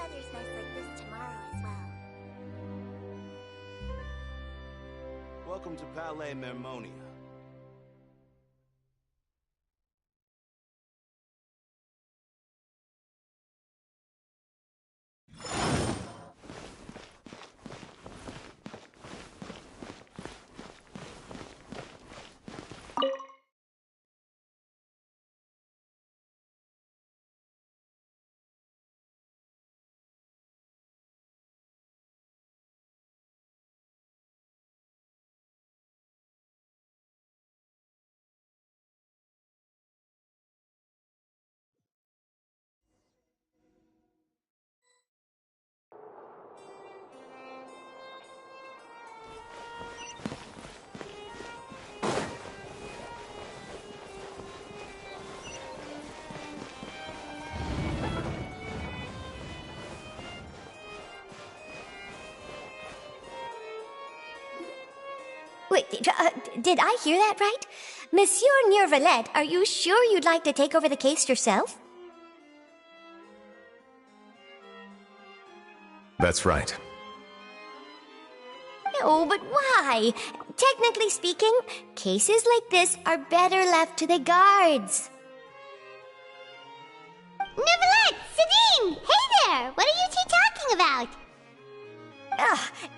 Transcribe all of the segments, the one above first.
weather's nice like this tomorrow as well. Welcome to Palais Mermonia. Wait, did I hear that right? Monsieur Neuvillette, are you sure you'd like to take over the case yourself? That's right. Oh, but why? Technically speaking, cases like this are better left to the guards. Neuvillette! Sadine! Hey there! What are you two talking about?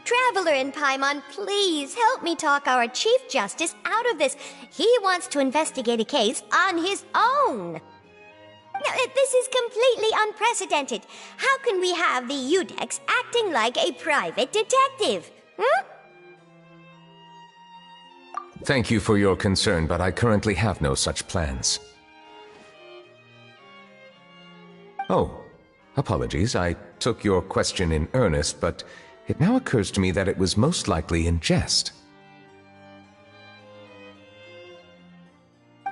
Traveler in Paimon, please help me talk our Chief Justice out of this. He wants to investigate a case on his own. Now, this is completely unprecedented. How can we have the Udex acting like a private detective? Thank you for your concern, but I currently have no such plans. Oh, apologies. I took your question in earnest, but it now occurs to me that it was most likely in jest.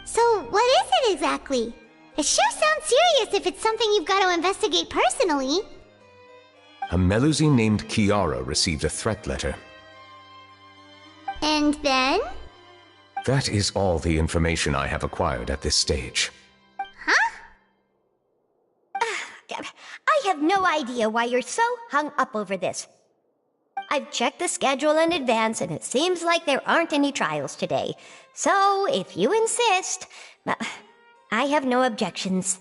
So, what is it exactly? It sure sounds serious if it's something you've got to investigate personally. A Melusine named Kiara received a threat letter. And then? That is all the information I have acquired at this stage. Huh? I have no idea why you're so hung up over this. I've checked the schedule in advance, and it seems like there aren't any trials today. So, if you insist, I have no objections.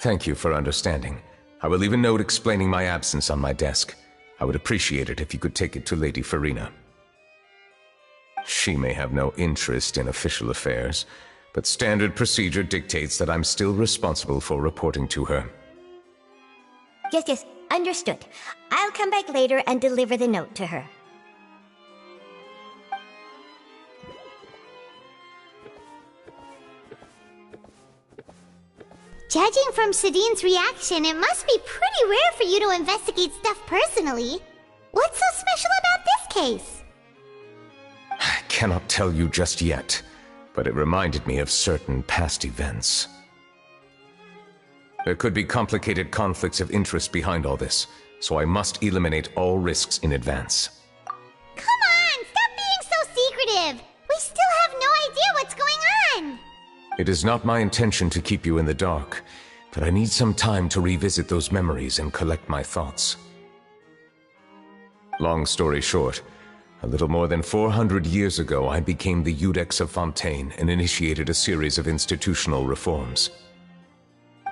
Thank you for understanding. I will leave a note explaining my absence on my desk. I would appreciate it if you could take it to Lady Farina. She may have no interest in official affairs, but standard procedure dictates that I'm still responsible for reporting to her. Yes, understood. I'll come back later and deliver the note to her. Judging from Sadine's reaction, it must be pretty rare for you to investigate stuff personally. What's so special about this case? I cannot tell you just yet, but it reminded me of certain past events. There could be complicated conflicts of interest behind all this, so I must eliminate all risks in advance. Come on, stop being so secretive! We still have no idea what's going on! It is not my intention to keep you in the dark, but I need some time to revisit those memories and collect my thoughts. Long story short, a little more than 400 years ago I became the Udex of Fontaine and initiated a series of institutional reforms.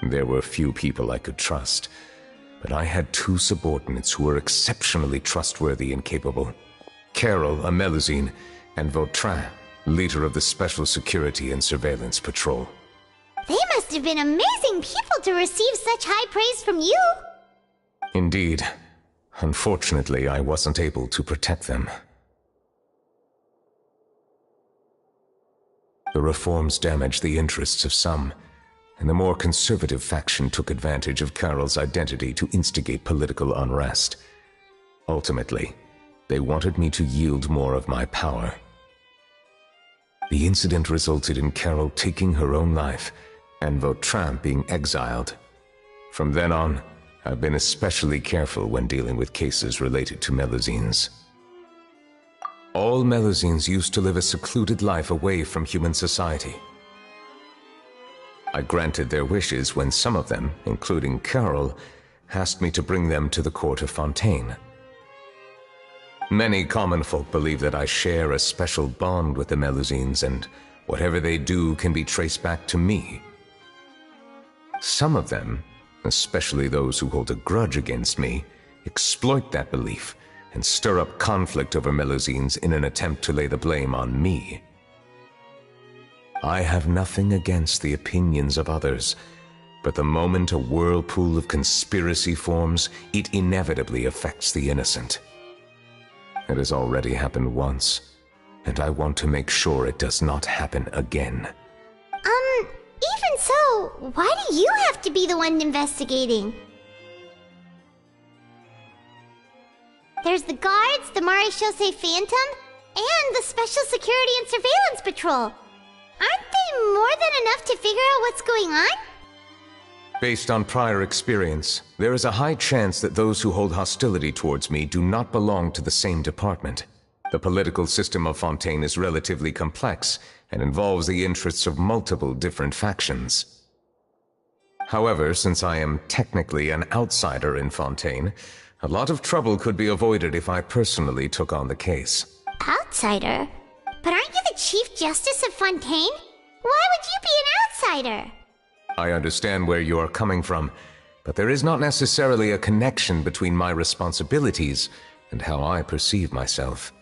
There were few people I could trust, but I had two subordinates who were exceptionally trustworthy and capable. Carol, a Melusine, and Vautrin, leader of the Special Security and Surveillance Patrol. They must have been amazing people to receive such high praise from you! Indeed. Unfortunately, I wasn't able to protect them. The reforms damaged the interests of some, and the more conservative faction took advantage of Carol's identity to instigate political unrest. Ultimately, they wanted me to yield more of my power. The incident resulted in Carol taking her own life, and Vautrin being exiled. From then on, I've been especially careful when dealing with cases related to Melusines. All Melusines used to live a secluded life away from human society. I granted their wishes when some of them, including Carol, asked me to bring them to the court of Fontaine. Many common folk believe that I share a special bond with the Melusines, and whatever they do can be traced back to me. Some of them, especially those who hold a grudge against me, exploit that belief and stir up conflict over Melusines in an attempt to lay the blame on me. I have nothing against the opinions of others, but the moment a whirlpool of conspiracy forms, it inevitably affects the innocent. It has already happened once, and I want to make sure it does not happen again. Even so, why do you have to be the one investigating? There's the guards, the Marechaussee Phantom, and the Special Security and Surveillance Patrol. Aren't they more than enough to figure out what's going on? Based on prior experience, there is a high chance that those who hold hostility towards me do not belong to the same department. The political system of Fontaine is relatively complex and involves the interests of multiple different factions. However, since I am technically an outsider in Fontaine, a lot of trouble could be avoided if I personally took on the case. Outsider? But aren't you the Chief Justice of Fontaine? Why would you be an outsider? I understand where you are coming from, but there is not necessarily a connection between my responsibilities and how I perceive myself.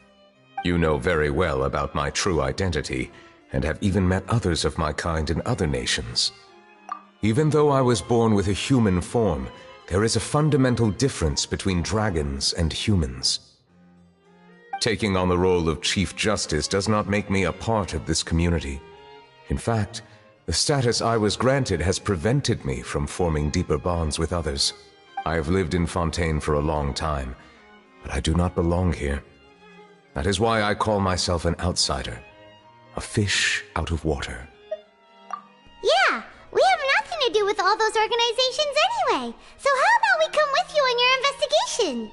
You know very well about my true identity, and have even met others of my kind in other nations. Even though I was born with a human form, there is a fundamental difference between dragons and humans. Taking on the role of Chief Justice does not make me a part of this community. In fact, the status I was granted has prevented me from forming deeper bonds with others. I have lived in Fontaine for a long time, but I do not belong here. That is why I call myself an outsider, a fish out of water. Yeah, we have nothing to do with all those organizations anyway. So how about we come with you on your investigation?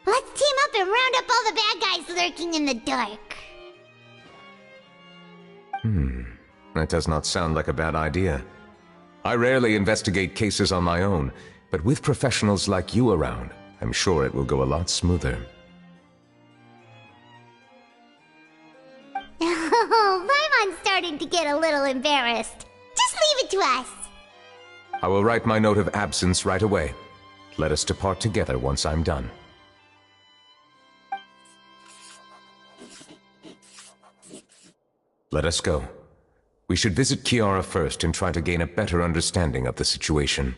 Let's team up and round up all the bad guys lurking in the dark. That does not sound like a bad idea. I rarely investigate cases on my own, but with professionals like you around, I'm sure it will go a lot smoother. Oh, Paimon's starting to get a little embarrassed. Just leave it to us. I will write my note of absence right away. Let us depart together once I'm done. Let us go. We should visit Kiara first and try to gain a better understanding of the situation.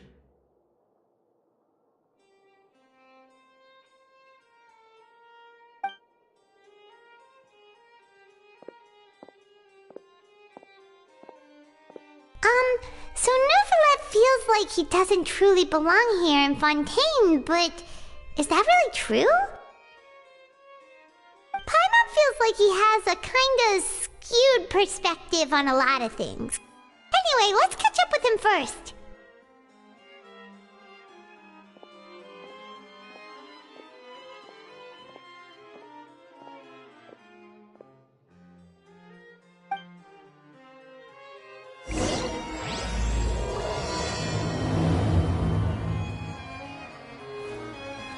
So Neuvillette feels like he doesn't truly belong here in Fontaine, but is that really true? Paimon feels like he has a kinda skewed perspective on a lot of things. Anyway, let's catch up with him first.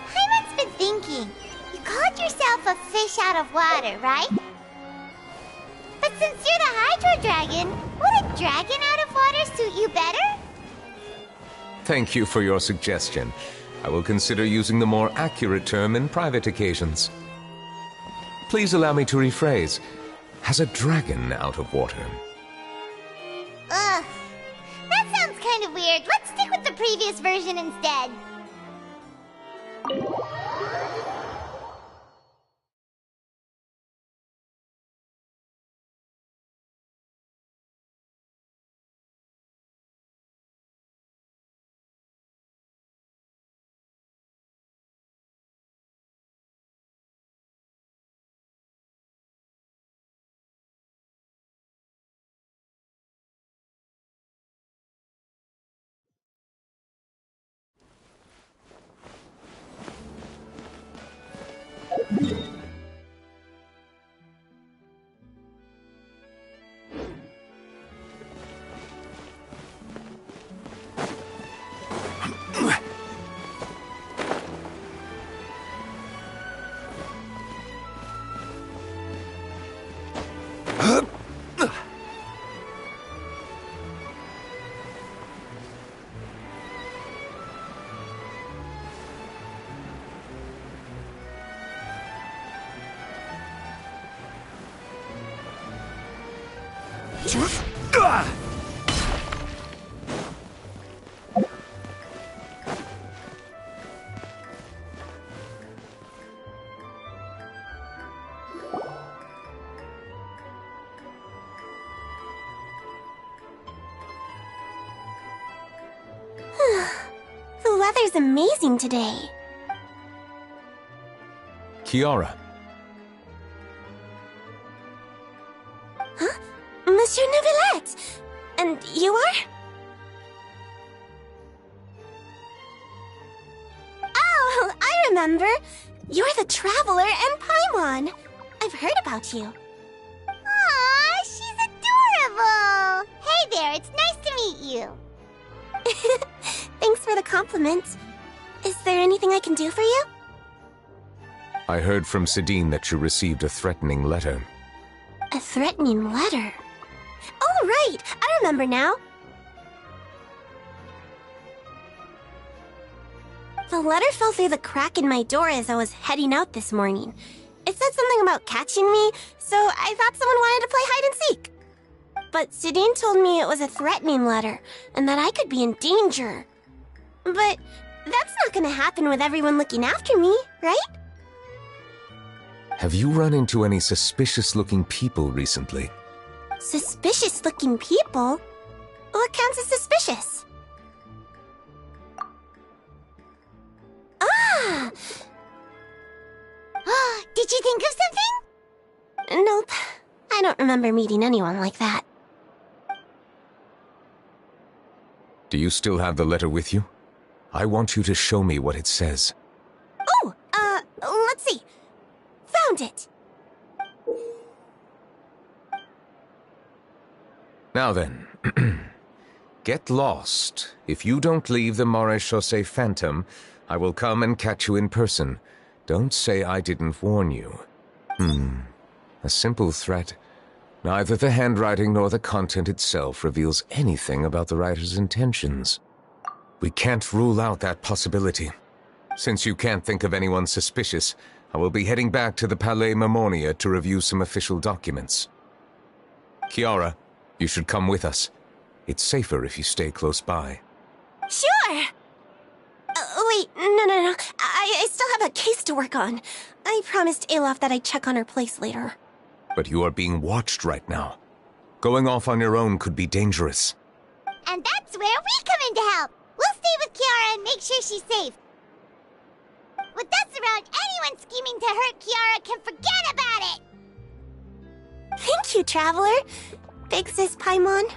Paimon's been thinking. You called yourself a fish out of water, right? But since you're the Hydro Dragon, would a dragon out of water suit you better? Thank you for your suggestion. I will consider using the more accurate term in private occasions. Please allow me to rephrase. Has a dragon out of water? Ugh. That sounds kind of weird. Let's stick with the previous version instead. The weather's amazing today. Kiara, Huh? Monsieur Neuvillette! And you are? Oh, I remember! You're the Traveler and Paimon! I've heard about you. Aw, she's adorable! Hey there, it's nice to meet you. Thanks for the compliment. Is there anything I can do for you? I heard from Sidine that you received a threatening letter. A threatening letter? Oh, right! I remember now. The letter fell through the crack in my door as I was heading out this morning. It said something about catching me, so I thought someone wanted to play hide and seek. But Sidine told me it was a threatening letter, and that I could be in danger. But that's not gonna happen with everyone looking after me, right? Have you run into any suspicious-looking people recently? Suspicious-looking people? What counts as suspicious? Ah! Did you think of something? Nope. I don't remember meeting anyone like that. Do you still have the letter with you? I want you to show me what it says. Oh, let's see. Found it. Now then, get lost. If you don't leave the Maréchaussée Phantom, I will come and catch you in person. Don't say I didn't warn you. A simple threat. Neither the handwriting nor the content itself reveals anything about the writer's intentions. We can't rule out that possibility. Since you can't think of anyone suspicious, I will be heading back to the Palais Mermonia to review some official documents. Kiara, you should come with us. It's safer if you stay close by. Sure! Wait, no. I still have a case to work on. I promised Alof that I'd check on her place later. But you are being watched right now. Going off on your own could be dangerous. And that's where we come in to help. We'll stay with Kiara and make sure she's safe. With us around, anyone scheming to hurt Kiara can forget about it! Thank you, Traveler. Big Sis Paimon.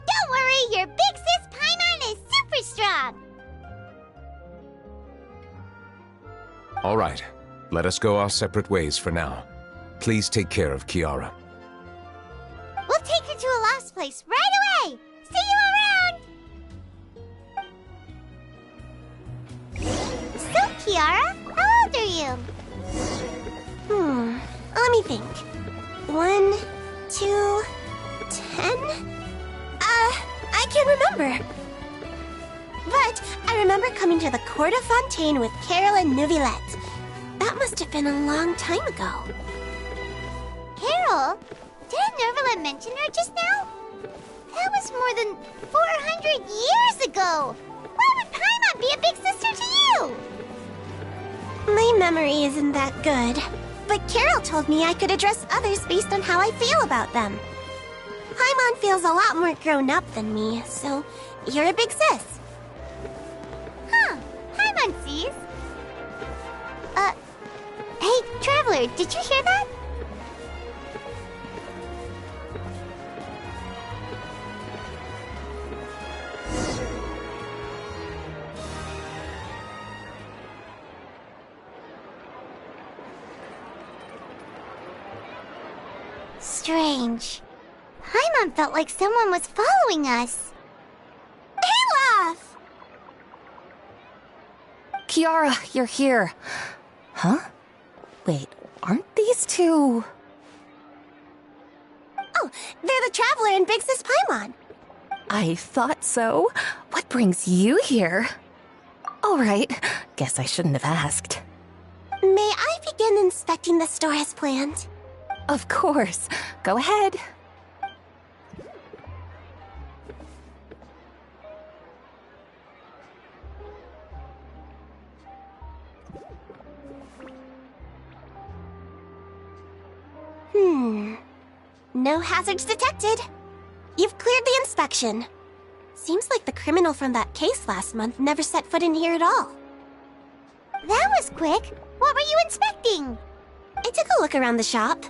Don't worry, your Big Sis Paimon is super strong. All right, let us go our separate ways for now. Please take care of Kiara. We'll take her to a lost place right away. See you around. So, Kiara, how old are you? Let me think. 1, 2, 10? I can't remember. But I remember coming to the Court of Fontaine with Carol and Neuvillette. That must have been a long time ago. Carol? Didn't Neuvillette mention her just now? That was more than 400 years ago. Why would Paimon be a big sister to you? My memory isn't that good. But Carol told me I could address others based on how I feel about them. Paimon feels a lot more grown up than me, so you're a big sis. Huh. Paimon sees. Hey, Traveler, did you hear that? Strange. Paimon felt like someone was following us. Olaf! Kiara, you're here. Huh? Wait, aren't these two... Oh, they're the Traveler and Big Sis Paimon. I thought so. What brings you here? All right, guess I shouldn't have asked. May I be begin inspecting the store as planned? Of course. Go ahead. No hazards detected. You've cleared the inspection. Seems like the criminal from that case last month never set foot in here at all. That was quick. What were you inspecting? I took a look around the shop.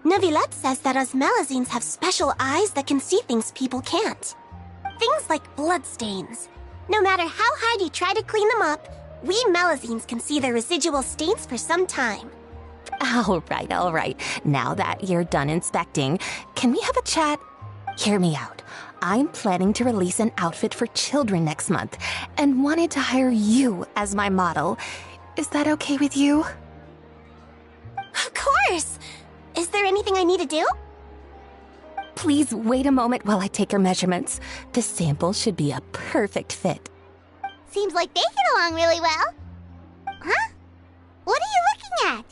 Neuvillette says that us Melazines have special eyes that can see things people can't. Things like bloodstains. No matter how hard you try to clean them up, we Melazines can see their residual stains for some time. All right. Now that you're done inspecting, can we have a chat? Hear me out. I'm planning to release an outfit for children next month and wanted to hire you as my model. Is that okay with you? Of course! Is there anything I need to do? Please wait a moment while I take your measurements. The sample should be a perfect fit. Seems like they get along really well. Huh? What are you looking at?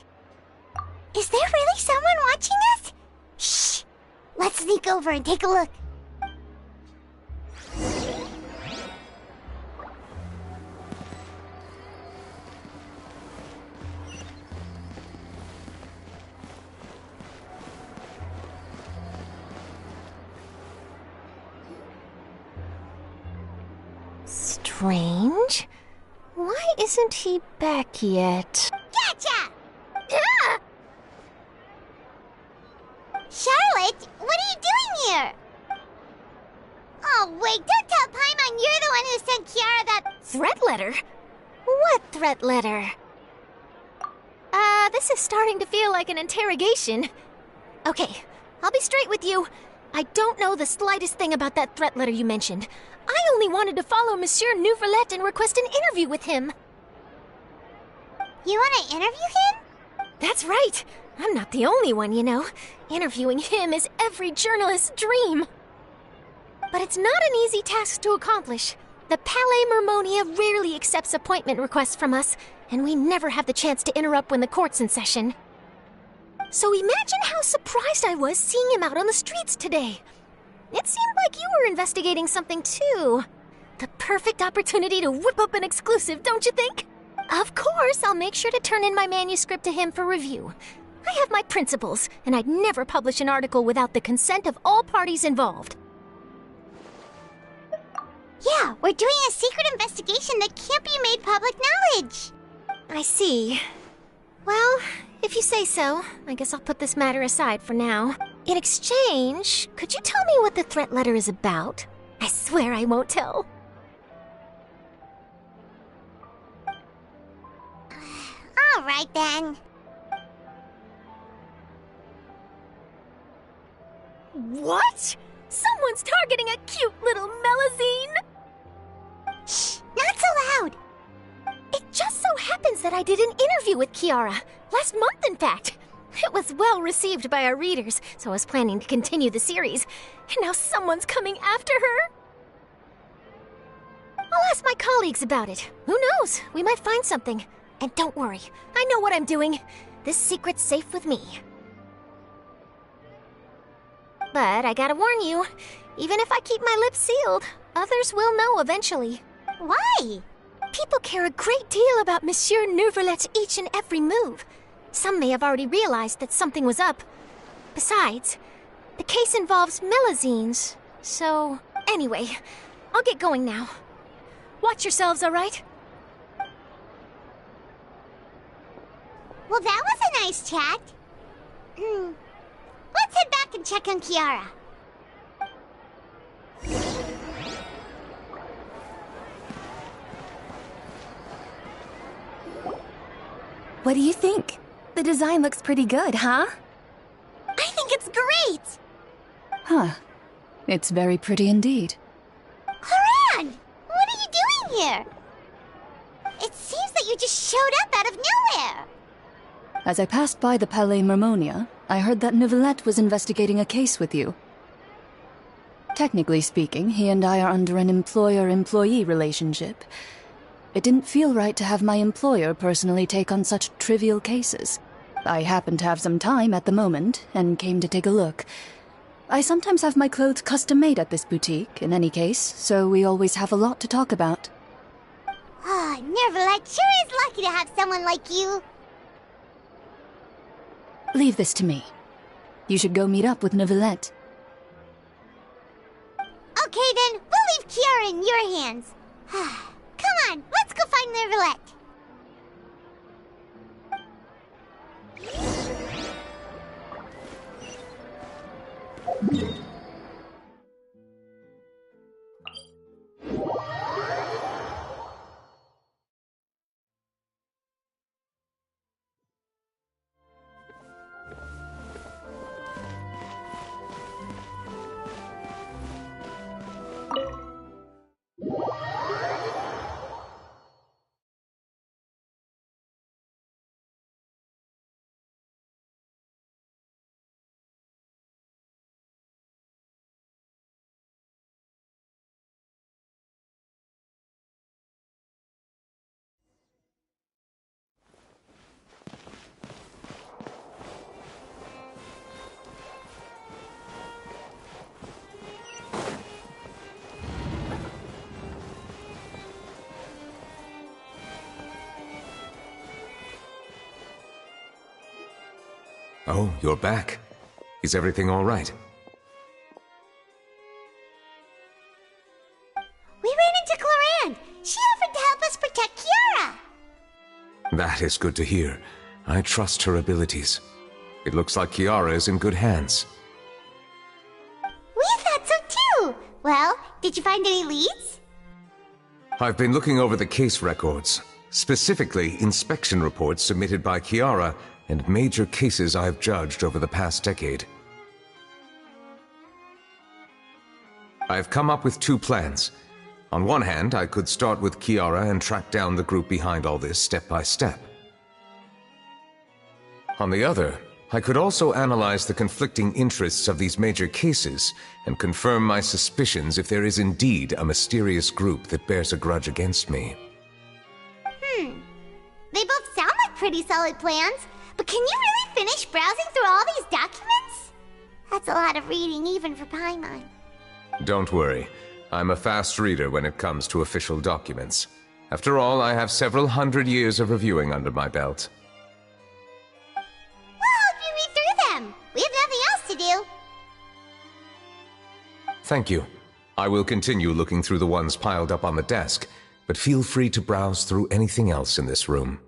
Is there really someone watching us? Shh! Let's sneak over and take a look. Strange. Why isn't he back yet? Gotcha! Ah! Charlotte, what are you doing here? Oh, wait, don't tell Paimon you're the one who sent Kiara that Threat letter? What threat letter? This is starting to feel like an interrogation. Okay, I'll be straight with you. I don't know the slightest thing about that threat letter you mentioned. I only wanted to follow Monsieur Neuvillette and request an interview with him. You want to interview him? That's right. I'm not the only one, you know. Interviewing him is every journalist's dream. But it's not an easy task to accomplish. The Palais Mermonia rarely accepts appointment requests from us, and we never have the chance to interrupt when the court's in session. So imagine how surprised I was seeing him out on the streets today. It seemed like you were investigating something too. The perfect opportunity to whip up an exclusive, don't you think? Of course, I'll make sure to turn in my manuscript to him for review. I have my principles, and I'd never publish an article without the consent of all parties involved. Yeah, we're doing a secret investigation that can't be made public knowledge. I see. Well, if you say so, I guess I'll put this matter aside for now. In exchange, could you tell me what the threat letter is about? I swear I won't tell. All right, then. What? Someone's targeting a cute little Melazine? Shh, not so loud. It just so happens that I did an interview with Kiara. Last month, in fact. It was well received by our readers, so I was planning to continue the series. And now someone's coming after her. I'll ask my colleagues about it. Who knows? We might find something. And don't worry, I know what I'm doing. This secret's safe with me. But I gotta warn you, even if I keep my lips sealed, others will know eventually. Why? People care a great deal about Monsieur Neuvillette's each and every move. Some may have already realized that something was up. Besides, the case involves Melazines, so... Anyway, I'll get going now. Watch yourselves, all right? Well, that was a nice chat. Let's head back and check on Kiara. What do you think? The design looks pretty good, huh? I think it's great! Huh. It's very pretty indeed. Haran! What are you doing here? It seems that you just showed up out of nowhere. As I passed by the Palais Mermonia, I heard that Neuvillette was investigating a case with you. Technically speaking, he and I are under an employer-employee relationship. It didn't feel right to have my employer personally take on such trivial cases. I happened to have some time at the moment, and came to take a look. I sometimes have my clothes custom-made at this boutique, in any case, so we always have a lot to talk about. Ah, Neuvillette sure is lucky to have someone like you. Leave this to me. You should go meet up with Neuvillette. Okay then, we'll leave Kiara in your hands. Come on, let's go find Neuvillette. Oh, you're back. Is everything all right? We ran into Clorande. She offered to help us protect Kiara. That is good to hear. I trust her abilities. It looks like Kiara is in good hands. We thought so too. Well, did you find any leads? I've been looking over the case records, specifically inspection reports submitted by Kiara and major cases I've judged over the past decade. I've come up with two plans. On one hand, I could start with Kiara and track down the group behind all this step by step. On the other, I could also analyze the conflicting interests of these major cases and confirm my suspicions if there is indeed a mysterious group that bears a grudge against me. They both sound like pretty solid plans, but can you really finish browsing through all these documents? That's a lot of reading even for Paimon. Don't worry. I'm a fast reader when it comes to official documents. After all, I have several hundred years of reviewing under my belt. We'll help you read through them. We have nothing else to do. Thank you. I will continue looking through the ones piled up on the desk, but feel free to browse through anything else in this room.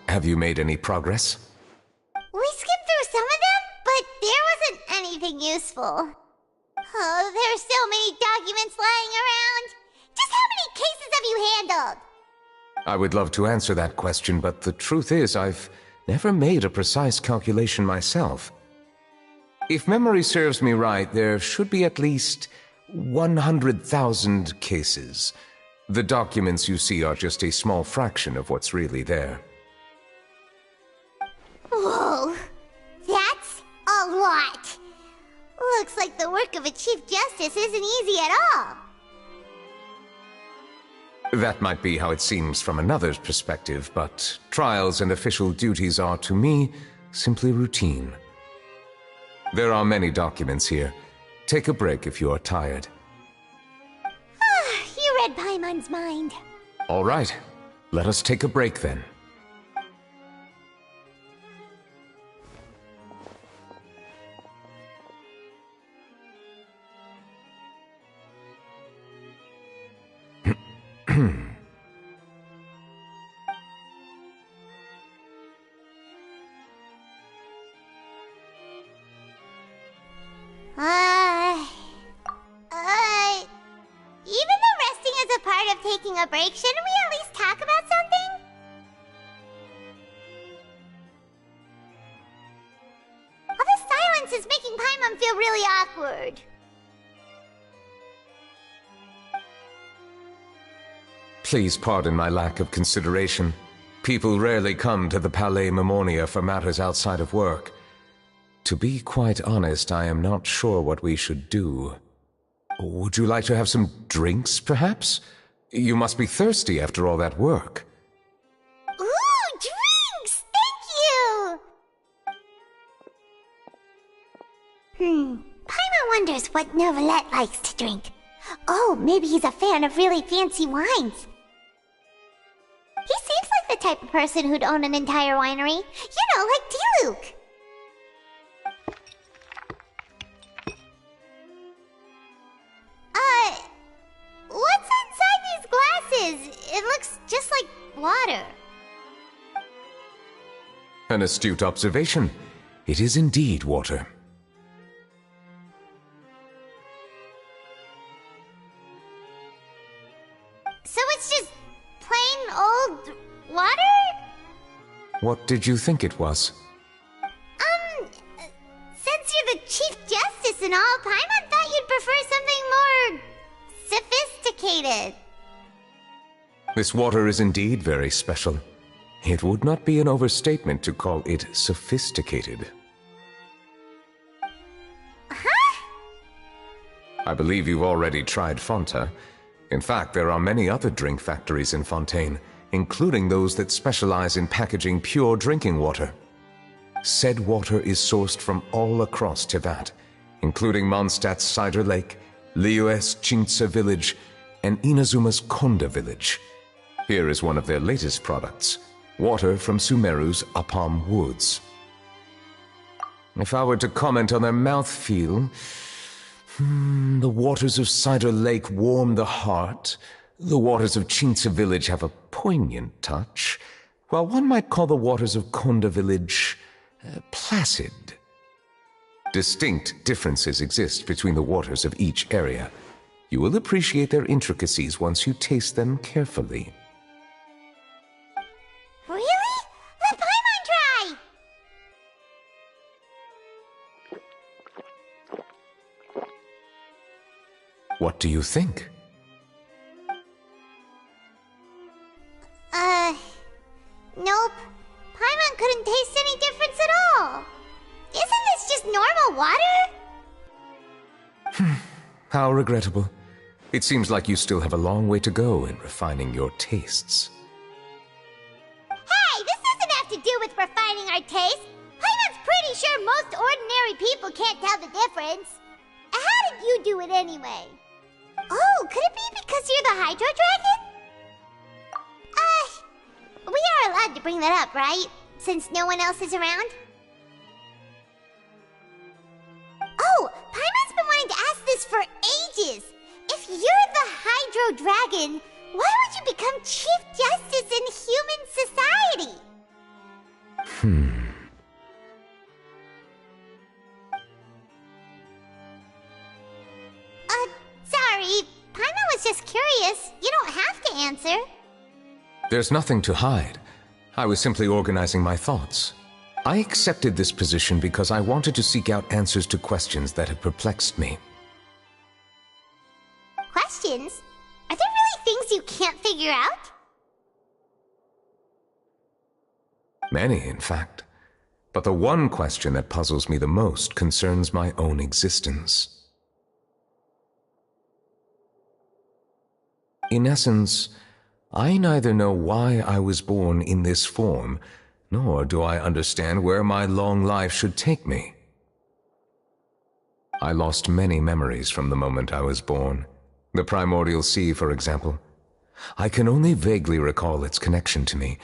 Have you made any progress? We skimmed through some of them, but there wasn't anything useful. Oh, there are so many documents lying around. Just how many cases have you handled? I would love to answer that question, but the truth is I've never made a precise calculation myself. If memory serves me right, there should be at least 100,000 cases. The documents you see are just a small fraction of what's really there. Whoa, that's a lot. Looks like the work of a Chief Justice isn't easy at all. That might be how it seems from another's perspective, but trials and official duties are, to me, simply routine. There are many documents here. Take a break if you are tired. You read Paimon's mind. All right, let us take a break then. Even though resting is a part of taking a break, shouldn't we at least talk about something? All this silence is making Paimon feel really awkward. Please pardon my lack of consideration. People rarely come to the Palais Mermonia for matters outside of work. To be quite honest, I am not sure what we should do. Would you like to have some drinks, perhaps? You must be thirsty after all that work. Ooh, drinks! Thank you! Paimon wonders what Neuvillette likes to drink. Oh, maybe he's a fan of really fancy wines. He seems like the type of person who'd own an entire winery. You know, like D-Luke. What's inside these glasses? It looks just like water. An astute observation. It is indeed water. So it's just plain old water? What did you think it was? Since you're the Chief Justice and all, Paimon thought you'd prefer something more sophisticated. This water is indeed very special. It would not be an overstatement to call it sophisticated. Huh? I believe you've already tried Fonta. In fact, there are many other drink factories in Fontaine, including those that specialize in packaging pure drinking water. Said water is sourced from all across Teyvat, including Mondstadt's Cider Lake, Liyue's Chintsa village, and Inazuma's Konda village. Here is one of their latest products, water from Sumeru's Apam Woods. If I were to comment on their mouthfeel, the waters of Cider Lake warm the heart, the waters of Chintsa village have a poignant touch, while one might call the waters of Konda village placid. Distinct differences exist between the waters of each area. You will appreciate their intricacies once you taste them carefully. Really? Let Paimon try! What do you think? Nope. Paimon couldn't taste any difference at all. Isn't this just normal water? How regrettable. It seems like you still have a long way to go in refining your tastes. Hey, this doesn't have to do with refining our taste. Paimon's pretty sure most ordinary people can't tell the difference. How did you do it anyway? Oh, could it be because you're the Hydro Dragon? We are allowed to bring that up, right? Since no one else is around? Oh, Paimon's been wanting to ask this for ages. If you're the Hydro Dragon, why would you become Chief Justice in human society? Sorry. Paimon was just curious. You don't have to answer. There's nothing to hide. I was simply organizing my thoughts. I accepted this position because I wanted to seek out answers to questions that have perplexed me. Questions? Are there really things you can't figure out? Many, in fact. But the one question that puzzles me the most concerns my own existence. In essence, I neither know why I was born in this form, nor do I understand where my long life should take me. I lost many memories from the moment I was born. The primordial sea, for example. I can only vaguely recall its connection to me,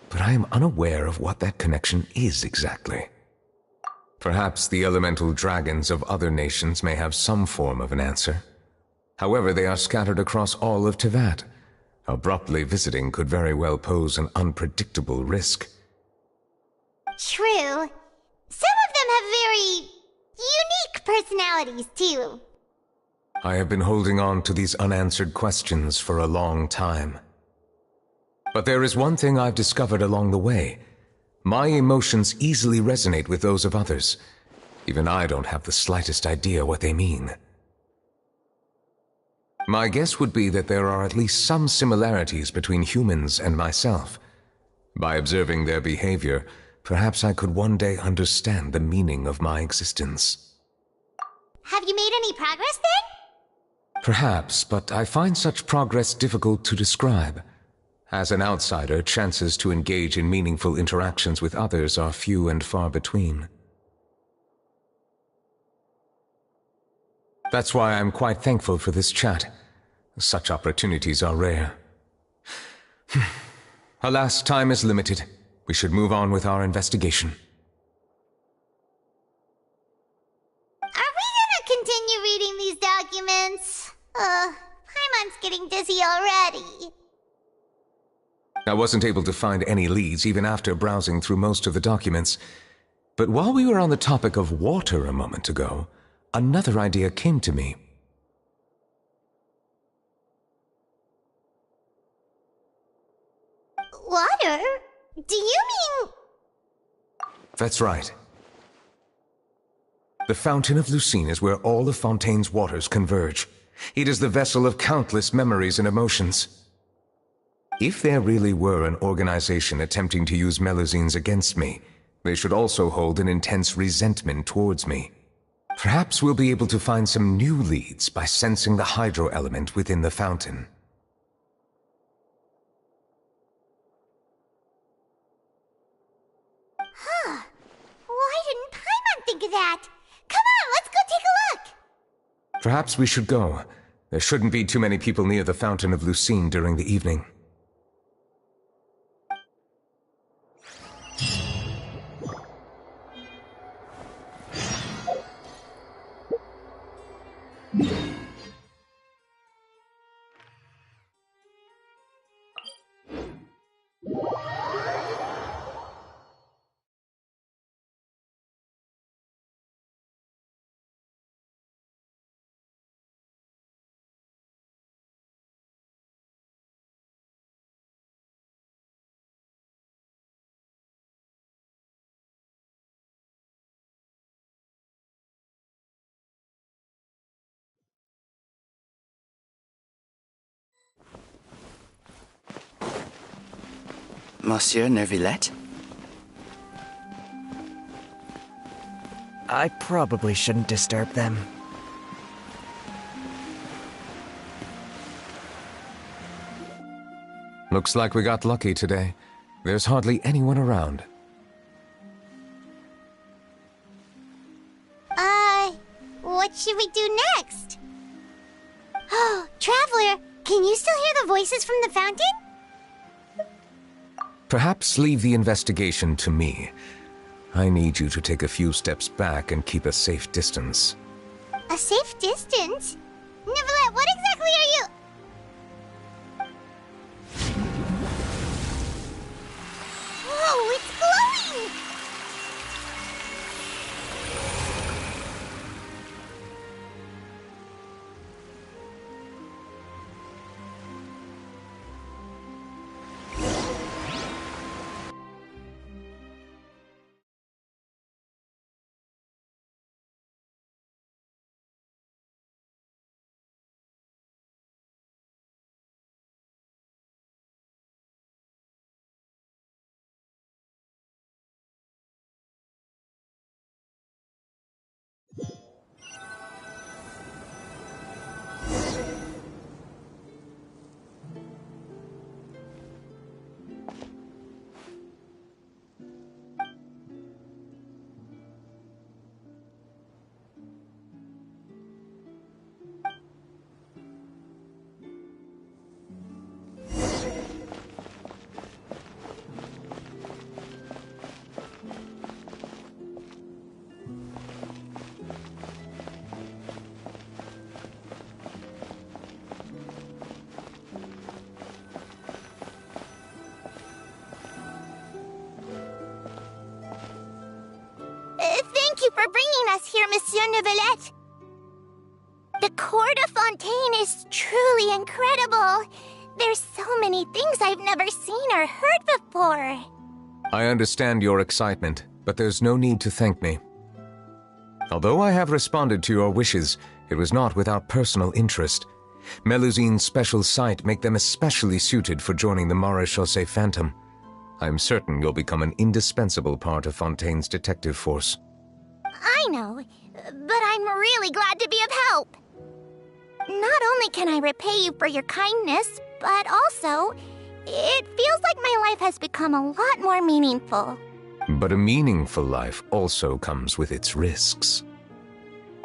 but I am unaware of what that connection is exactly. Perhaps the elemental dragons of other nations may have some form of an answer. However, they are scattered across all of Teyvat. Abruptly visiting could very well pose an unpredictable risk. True. Some of them have very unique personalities, too. I have been holding on to these unanswered questions for a long time. But there is one thing I've discovered along the way. My emotions easily resonate with those of others. Even I don't have the slightest idea what they mean. My guess would be that there are at least some similarities between humans and myself. By observing their behavior, perhaps I could one day understand the meaning of my existence. Have you made any progress then? Perhaps, but I find such progress difficult to describe. As an outsider, chances to engage in meaningful interactions with others are few and far between. That's why I'm quite thankful for this chat. Such opportunities are rare. Alas, time is limited. We should move on with our investigation. Are we gonna continue reading these documents? Paimon's getting dizzy already. I wasn't able to find any leads even after browsing through most of the documents. But while we were on the topic of water a moment ago, another idea came to me. Water? Do you mean... That's right. The Fountain of Lucine is where all of Fontaine's waters converge. It is the vessel of countless memories and emotions. If there really were an organization attempting to use Melusines against me, they should also hold an intense resentment towards me. Perhaps we'll be able to find some new leads by sensing the hydro element within the fountain. Huh. Why didn't Paimon think of that? Come on, let's go take a look! Perhaps we should go. There shouldn't be too many people near the Fountain of Lucine during the evening. Monsieur Neuvillette? I probably shouldn't disturb them. Looks like we got lucky today. There's hardly anyone around. What should we do next? Oh, Traveler, can you still hear the voices from the fountain? Perhaps leave the investigation to me. I need you to take a few steps back and keep a safe distance. A safe distance? Neuvillette, what exactly are you... Whoa, it's glowing! for bringing us here, Monsieur Neuvillette. The Court of Fontaine is truly incredible. There's so many things I've never seen or heard before. I understand your excitement, but there's no need to thank me. Although I have responded to your wishes, it was not without personal interest. Melusine's special sight make them especially suited for joining the Maréchaussée Phantom. I'm certain you'll become an indispensable part of Fontaine's detective force. I know, but I'm really glad to be of help. Not only can I repay you for your kindness, but also, it feels like my life has become a lot more meaningful. But a meaningful life also comes with its risks.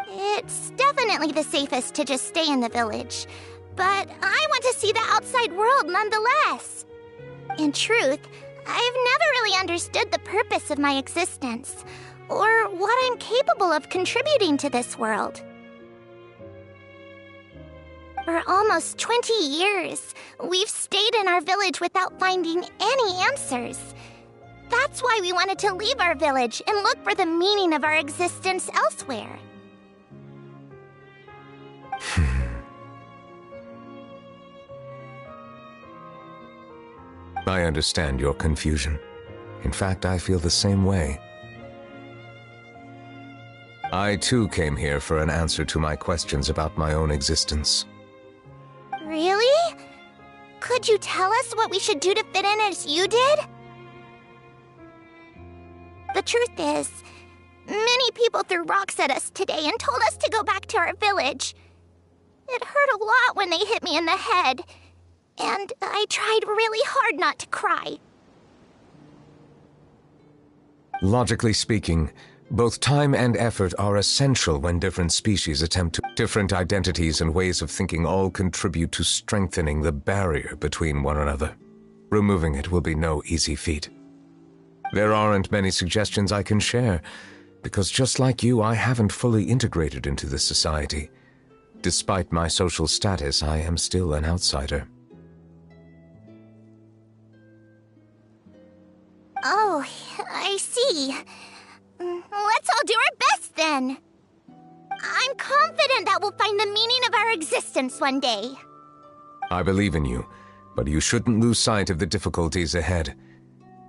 It's definitely the safest to just stay in the village, but I want to see the outside world nonetheless. In truth, I've never really understood the purpose of my existence, or what I'm capable of contributing to this world. For almost 20 years, we've stayed in our village without finding any answers. That's why we wanted to leave our village and look for the meaning of our existence elsewhere. I understand your confusion. In fact, I feel the same way. I too came here for an answer to my questions about my own existence. Really? Could you tell us what we should do to fit in as you did? The truth is, many people threw rocks at us today and told us to go back to our village. It hurt a lot when they hit me in the head, and I tried really hard not to cry. Logically speaking, both time and effort are essential when different species attempt to. Different identities and ways of thinking all contribute to strengthening the barrier between one another. Removing it will be no easy feat. There aren't many suggestions I can share, because just like you, I haven't fully integrated into this society. Despite my social status, I am still an outsider. Oh, I see. Let's all do our best then. I'm confident that we'll find the meaning of our existence one day. I believe in you, but you shouldn't lose sight of the difficulties ahead.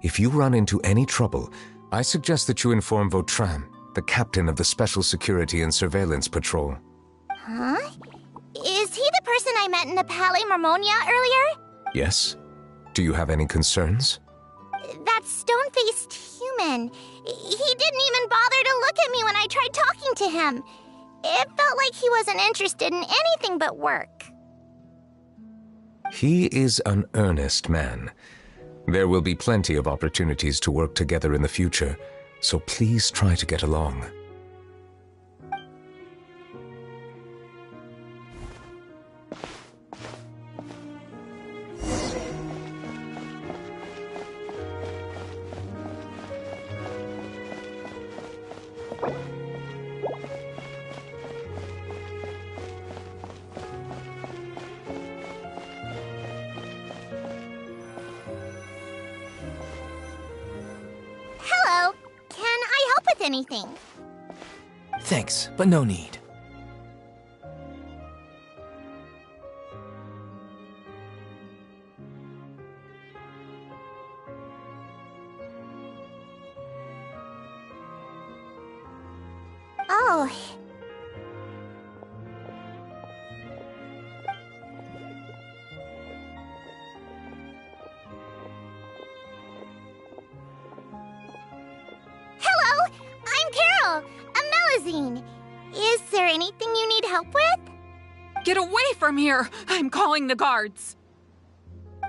If you run into any trouble, I suggest that you inform Vautrin, the captain of the Special Security and Surveillance Patrol. Huh? Is he the person I met in the Palais Marmonia earlier? Yes? Do you have any concerns? That stone-faced human. He didn't even bother to look at me when I tried talking to him. It felt like he wasn't interested in anything but work. He is an earnest man. There will be plenty of opportunities to work together in the future, so please try to get along. Hello. Can I help with anything? Thanks, but no need. Oh. Hello, I'm Carol, a Melusine. Is there anything you need help with? Get away from here! I'm calling the guards.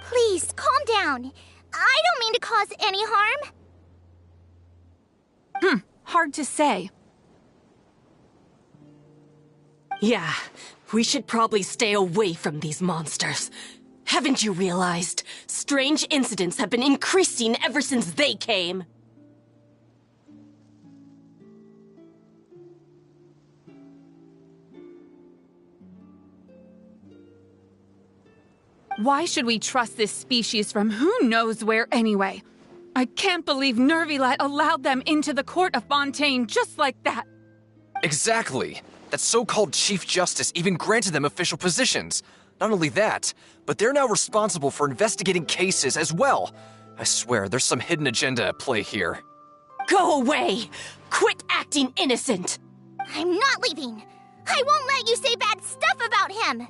Please, calm down. I don't mean to cause any harm. Hard to say. Yeah, we should probably stay away from these monsters. Haven't you realized? Strange incidents have been increasing ever since they came. Why should we trust this species from who knows where anyway? I can't believe Neuvillette allowed them into the court of Fontaine just like that. Exactly. That so-called Chief Justice even granted them official positions. Not only that, but they're now responsible for investigating cases as well. I swear, there's some hidden agenda at play here. Go away! Quit acting innocent! I'm not leaving. I won't let you say bad stuff about him.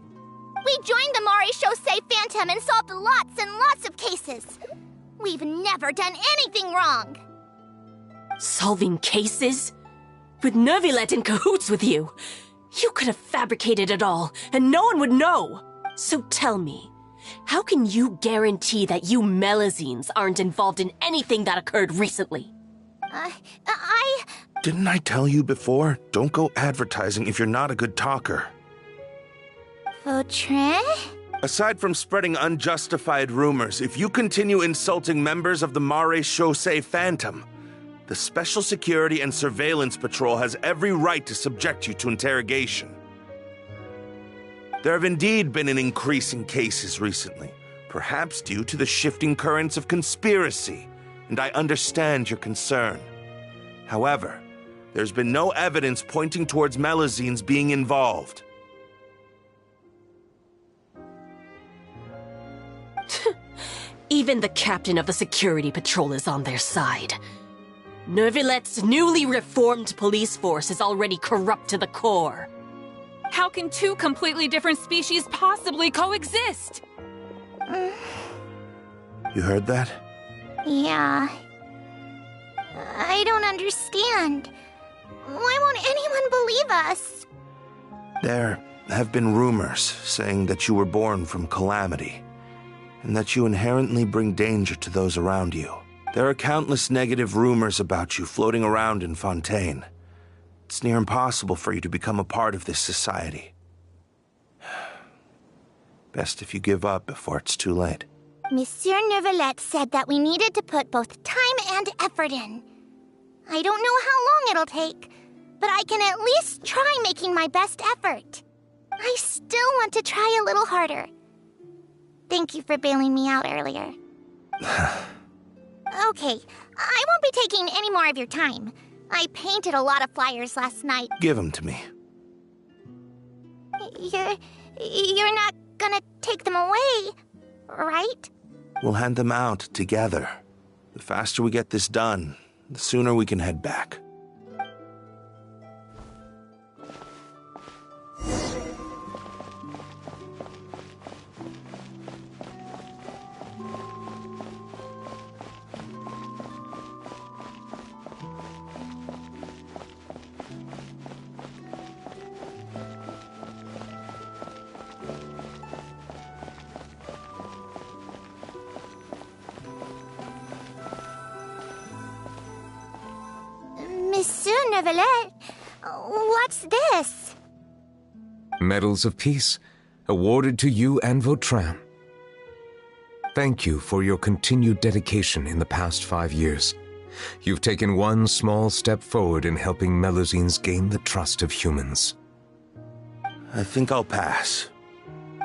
We joined the Maréchaussée Phantom and solved lots and lots of cases. We've never done anything wrong. Solving cases? With Neuvillette in cahoots with you? You could have fabricated it all, and no one would know. So tell me, how can you guarantee that you Melusines aren't involved in anything that occurred recently? Didn't I tell you before? Don't go advertising if you're not a good talker. Vautrin? Aside from spreading unjustified rumors, if you continue insulting members of the Maréchaussée Phantom, the Special Security and Surveillance Patrol has every right to subject you to interrogation. There have indeed been an increase in cases recently, perhaps due to the shifting currents of conspiracy, and I understand your concern. However, there's been no evidence pointing towards Melusines being involved. Even the captain of the security patrol is on their side. Neuvillette's newly reformed police force is already corrupt to the core. How can two completely different species possibly coexist? You heard that? Yeah. I don't understand. Why won't anyone believe us? There have been rumors saying that you were born from calamity, and that you inherently bring danger to those around you. There are countless negative rumors about you floating around in Fontaine. It's near impossible for you to become a part of this society. Best if you give up before it's too late. Monsieur Neuvillette said that we needed to put both time and effort in. I don't know how long it'll take, but I can at least try making my best effort. I still want to try a little harder. Thank you for bailing me out earlier. Okay, I won't be taking any more of your time. I painted a lot of flyers last night. Give them to me. You're not gonna take them away, right? We'll hand them out together. The faster we get this done, the sooner we can head back. Monsieur Neuvillette, what's this? Medals of Peace, awarded to you and Vautrin. Thank you for your continued dedication in the past 5 years. You've taken one small step forward in helping Melusines gain the trust of humans. I think I'll pass.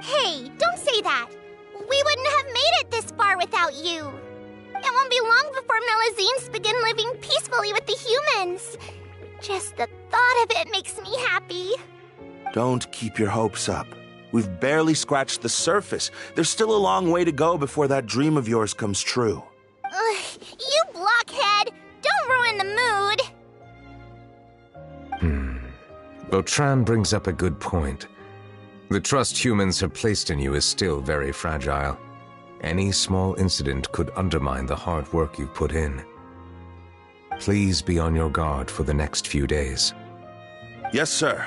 Hey, don't say that. We wouldn't have made it this far without you. It won't be long before Melusines begin living peacefully with the humans. Just the thought of it makes me happy. Don't keep your hopes up. We've barely scratched the surface. There's still a long way to go before that dream of yours comes true. You blockhead! Don't ruin the mood! Vautrin brings up a good point. The trust humans have placed in you is still very fragile. Any small incident could undermine the hard work you've put in. Please be on your guard for the next few days. Yes, sir.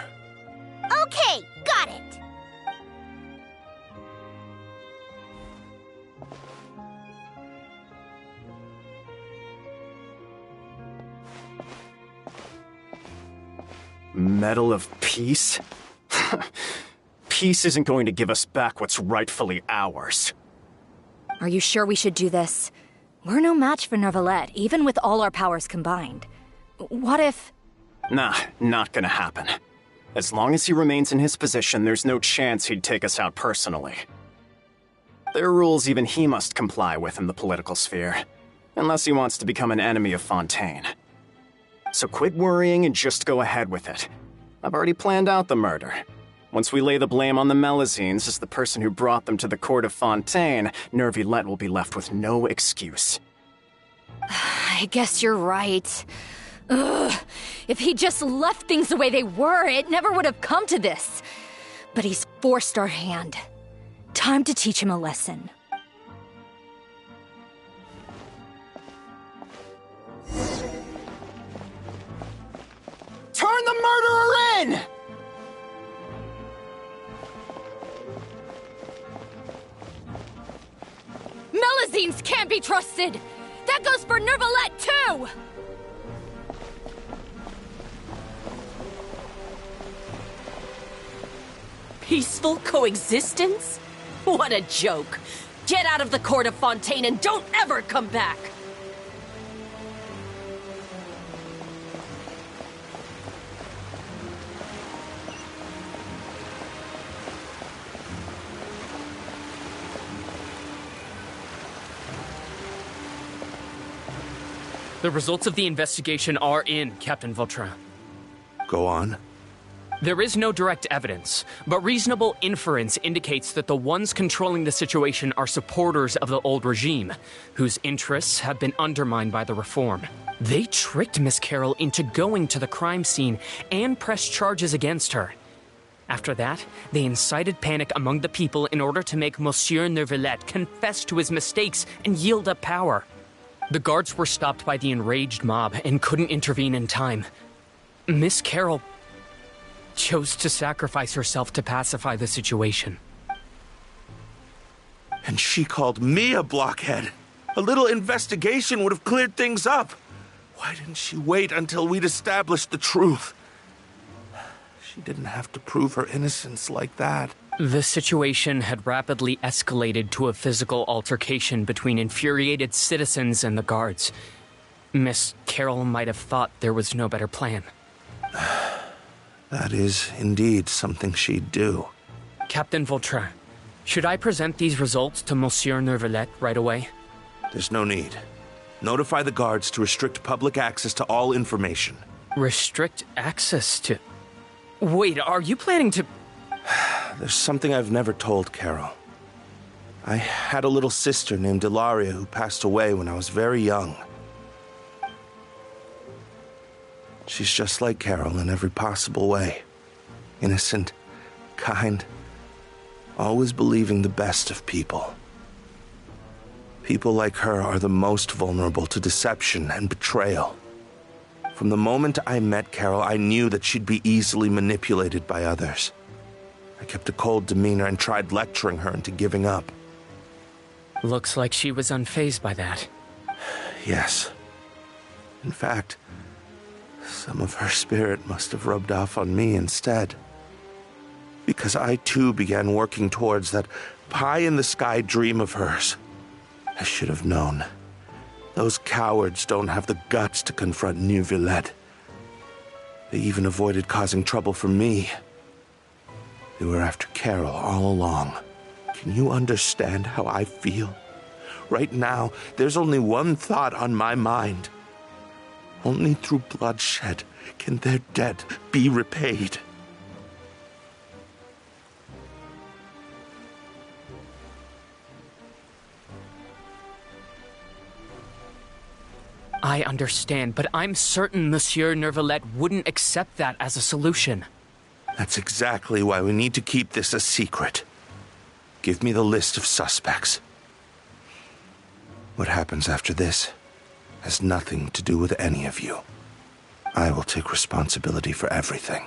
Okay, got it. Medal of Peace? Peace isn't going to give us back what's rightfully ours. Are you sure we should do this? We're no match for Neuvillette, even with all our powers combined. What if... Nah, not gonna happen. As long as he remains in his position, there's no chance he'd take us out personally. There are rules even he must comply with in the political sphere. Unless he wants to become an enemy of Fontaine. So quit worrying and just go ahead with it. I've already planned out the murder. Once we lay the blame on the Melusines as the person who brought them to the court of Fontaine, Neuvillette will be left with no excuse. I guess you're right. Ugh. If he just left things the way they were, it never would have come to this. But he's forced our hand. Time to teach him a lesson. Turn the murderer in! Melusines can't be trusted! That goes for Neuvillette, too! Peaceful coexistence? What a joke! Get out of the court of Fontaine and don't ever come back! The results of the investigation are in, Captain Vautrin. Go on. There is no direct evidence, but reasonable inference indicates that the ones controlling the situation are supporters of the old regime, whose interests have been undermined by the reform. They tricked Miss Carroll into going to the crime scene and pressed charges against her. After that, they incited panic among the people in order to make Monsieur Neuvillette confess to his mistakes and yield up power. The guards were stopped by the enraged mob and couldn't intervene in time. Miss Carroll chose to sacrifice herself to pacify the situation. And she called me a blockhead. A little investigation would have cleared things up. Why didn't she wait until we'd established the truth? She didn't have to prove her innocence like that. The situation had rapidly escalated to a physical altercation between infuriated citizens and the guards. Miss Carroll might have thought there was no better plan. That is indeed something she'd do. Captain Vautrin, should I present these results to Monsieur Neuvillette right away? There's no need. Notify the guards to restrict public access to all information. Restrict access to... Wait, are you planning to... There's something I've never told Carol. I had a little sister named Ilaria who passed away when I was very young. She's just like Carol in every possible way. Innocent, kind, always believing the best of people. People like her are the most vulnerable to deception and betrayal. From the moment I met Carol, I knew that she'd be easily manipulated by others. I kept a cold demeanor and tried lecturing her into giving up. Looks like she was unfazed by that. Yes. In fact, some of her spirit must have rubbed off on me instead. Because I too began working towards that pie-in-the-sky dream of hers. I should have known. Those cowards don't have the guts to confront Neuvillette. They even avoided causing trouble for me. They were after Carol all along. Can you understand how I feel? Right now, there's only one thought on my mind. Only through bloodshed can their debt be repaid. I understand, but I'm certain Monsieur Neuvillette wouldn't accept that as a solution. That's exactly why we need to keep this a secret. Give me the list of suspects. What happens after this has nothing to do with any of you. I will take responsibility for everything.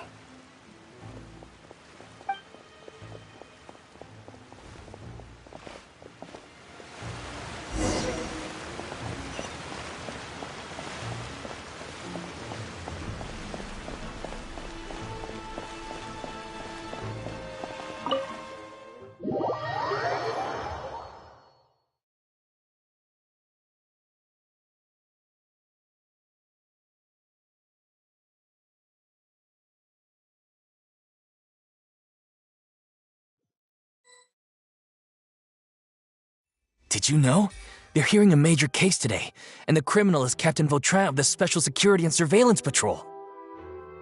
Did you know? They're hearing a major case today, and the criminal is Captain Vautrin of the Special Security and Surveillance Patrol.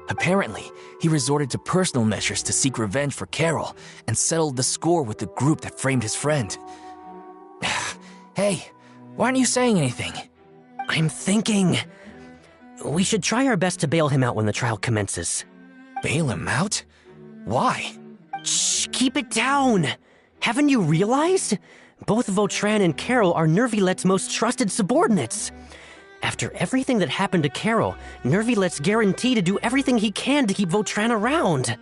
Apparently, he resorted to personal measures to seek revenge for Carol and settled the score with the group that framed his friend. Hey, why aren't you saying anything? I'm thinking... we should try our best to bail him out when the trial commences. Bail him out? Why? Shh, keep it down! Haven't you realized? Both Vautrin and Carol are Neuvillette's most trusted subordinates. After everything that happened to Carol, Neuvillette's guaranteed to do everything he can to keep Vautrin around.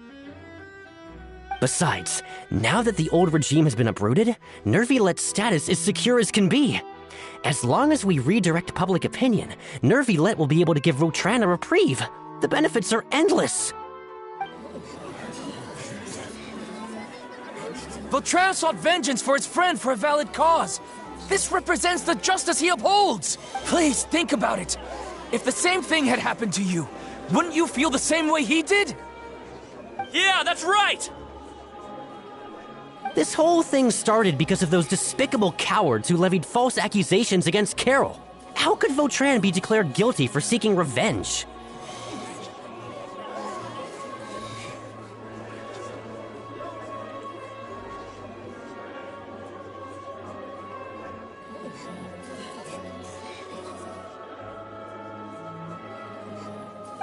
Besides, now that the old regime has been uprooted, Neuvillette's status is secure as can be. As long as we redirect public opinion, Neuvillette will be able to give Vautrin a reprieve. The benefits are endless. Vautrin sought vengeance for his friend for a valid cause. This represents the justice he upholds. Please, think about it. If the same thing had happened to you, wouldn't you feel the same way he did? Yeah, that's right! This whole thing started because of those despicable cowards who levied false accusations against Carol. How could Vautrin be declared guilty for seeking revenge?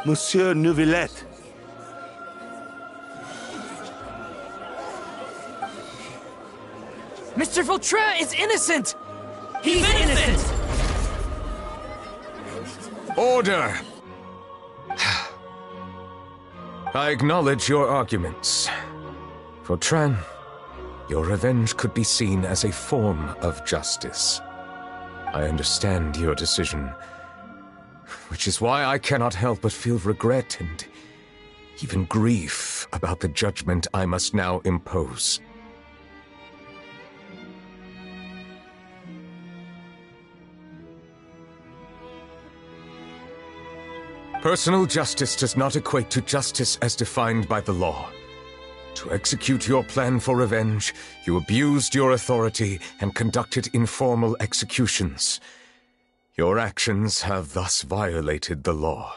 Monsieur Neuvillette. Mr. Vautrin is innocent! He's innocent! Order! I acknowledge your arguments. Vautrin, your revenge could be seen as a form of justice. I understand your decision, which is why I cannot help but feel regret and even grief about the judgment I must now impose. Personal justice does not equate to justice as defined by the law. To execute your plan for revenge, you abused your authority and conducted informal executions. Your actions have thus violated the law.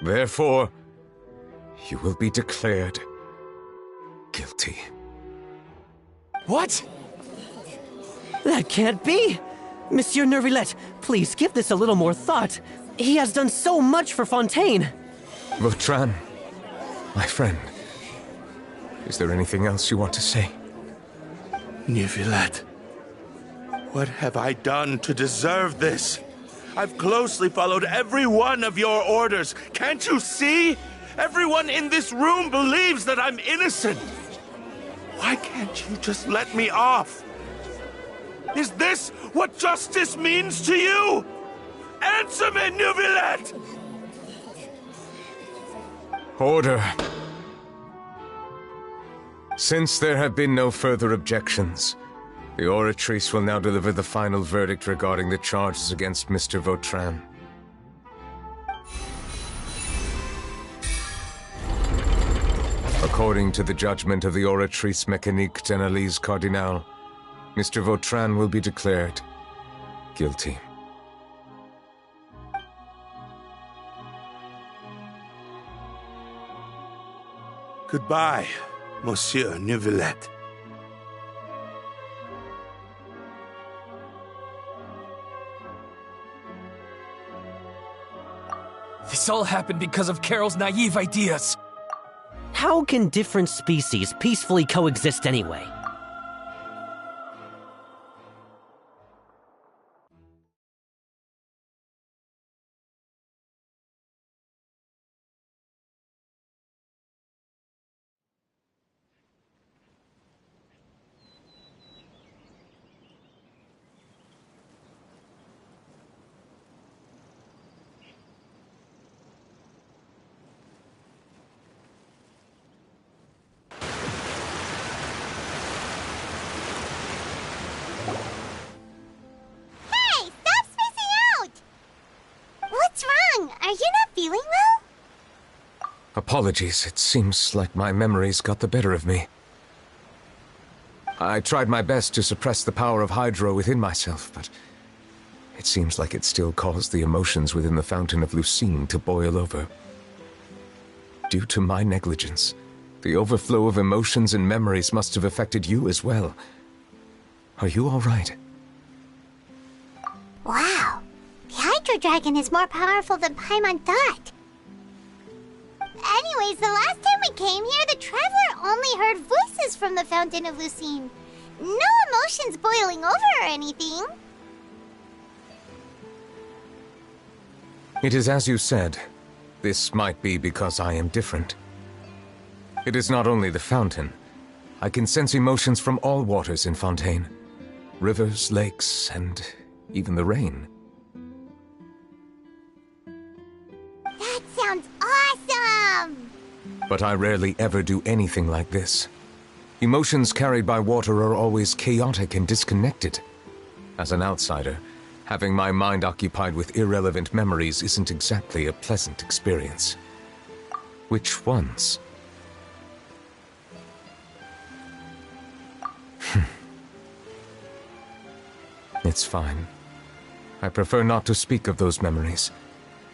Therefore, you will be declared guilty. What? That can't be! Monsieur Neuvillette, please give this a little more thought. He has done so much for Fontaine. Vautrin, my friend, is there anything else you want to say? Neuvillette, what have I done to deserve this? I've closely followed every one of your orders. Can't you see? Everyone in this room believes that I'm innocent. Why can't you just let me off? Is this what justice means to you? Answer me, Neuvillette! Order. Since there have been no further objections, the Oratrice will now deliver the final verdict regarding the charges against Mr. Vautrin. According to the judgment of the Oratrice Mécanique d'Analyse Cardinal, Mr. Vautrin will be declared guilty. Goodbye, Monsieur Neuvillette. This all happened because of Carol's naive ideas. How can different species peacefully coexist anyway? Are you not feeling well? Apologies, it seems like my memories got the better of me. I tried my best to suppress the power of Hydro within myself, but it seems like it still caused the emotions within the Fountain of Lucine to boil over. Due to my negligence, the overflow of emotions and memories must have affected you as well. Are you all right? Wow. The Hydro Dragon is more powerful than Paimon thought. Anyways, the last time we came here, the Traveler only heard voices from the Fountain of Lucine. No emotions boiling over or anything. It is as you said. This might be because I am different. It is not only the fountain. I can sense emotions from all waters in Fontaine. Rivers, lakes, and even the rain. That sounds awesome! But I rarely ever do anything like this. Emotions carried by water are always chaotic and disconnected. As an outsider, having my mind occupied with irrelevant memories isn't exactly a pleasant experience. Which ones? It's fine. I prefer not to speak of those memories.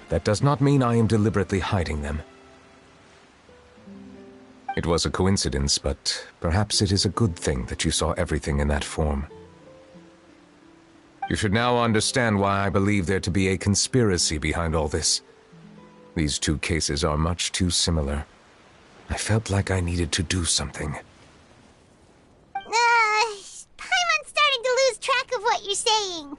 That does not mean I am deliberately hiding them. It was a coincidence, but perhaps it is a good thing that you saw everything in that form. You should now understand why I believe there to be a conspiracy behind all this. These two cases are much too similar. I felt like I needed to do something. Paimon's starting to lose track of what you're saying.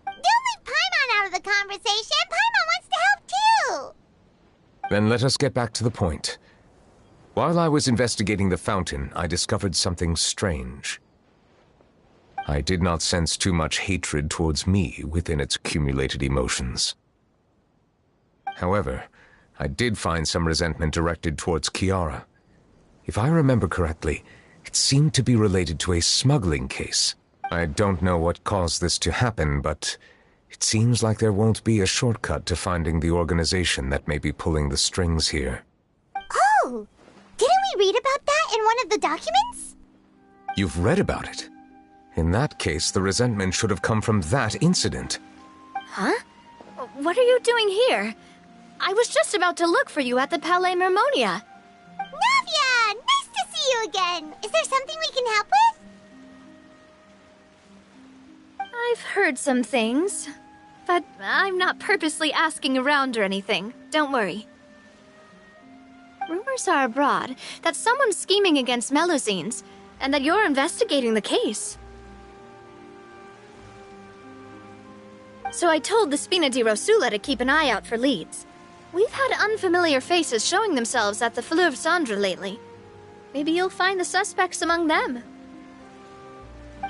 Don't leave Paimon out of the conversation. Paimon wants to help too. Then let us get back to the point. While I was investigating the fountain, I discovered something strange. I did not sense too much hatred towards me within its accumulated emotions. However, I did find some resentment directed towards Kiara. If I remember correctly, it seemed to be related to a smuggling case. I don't know what caused this to happen, but it seems like there won't be a shortcut to finding the organization that may be pulling the strings here. Oh! Didn't we read about that in one of the documents? You've read about it? In that case, the resentment should have come from that incident. Huh? What are you doing here? I was just about to look for you at the Palais Mermonia. Navia! Nice to see you again! Is there something we can help with? I've heard some things, but I'm not purposely asking around or anything. Don't worry. Rumors are abroad that someone's scheming against Melusines, and that you're investigating the case. So I told the Spina di Rosula to keep an eye out for leads. We've had unfamiliar faces showing themselves at the Fleuve Cendre lately. Maybe you'll find the suspects among them.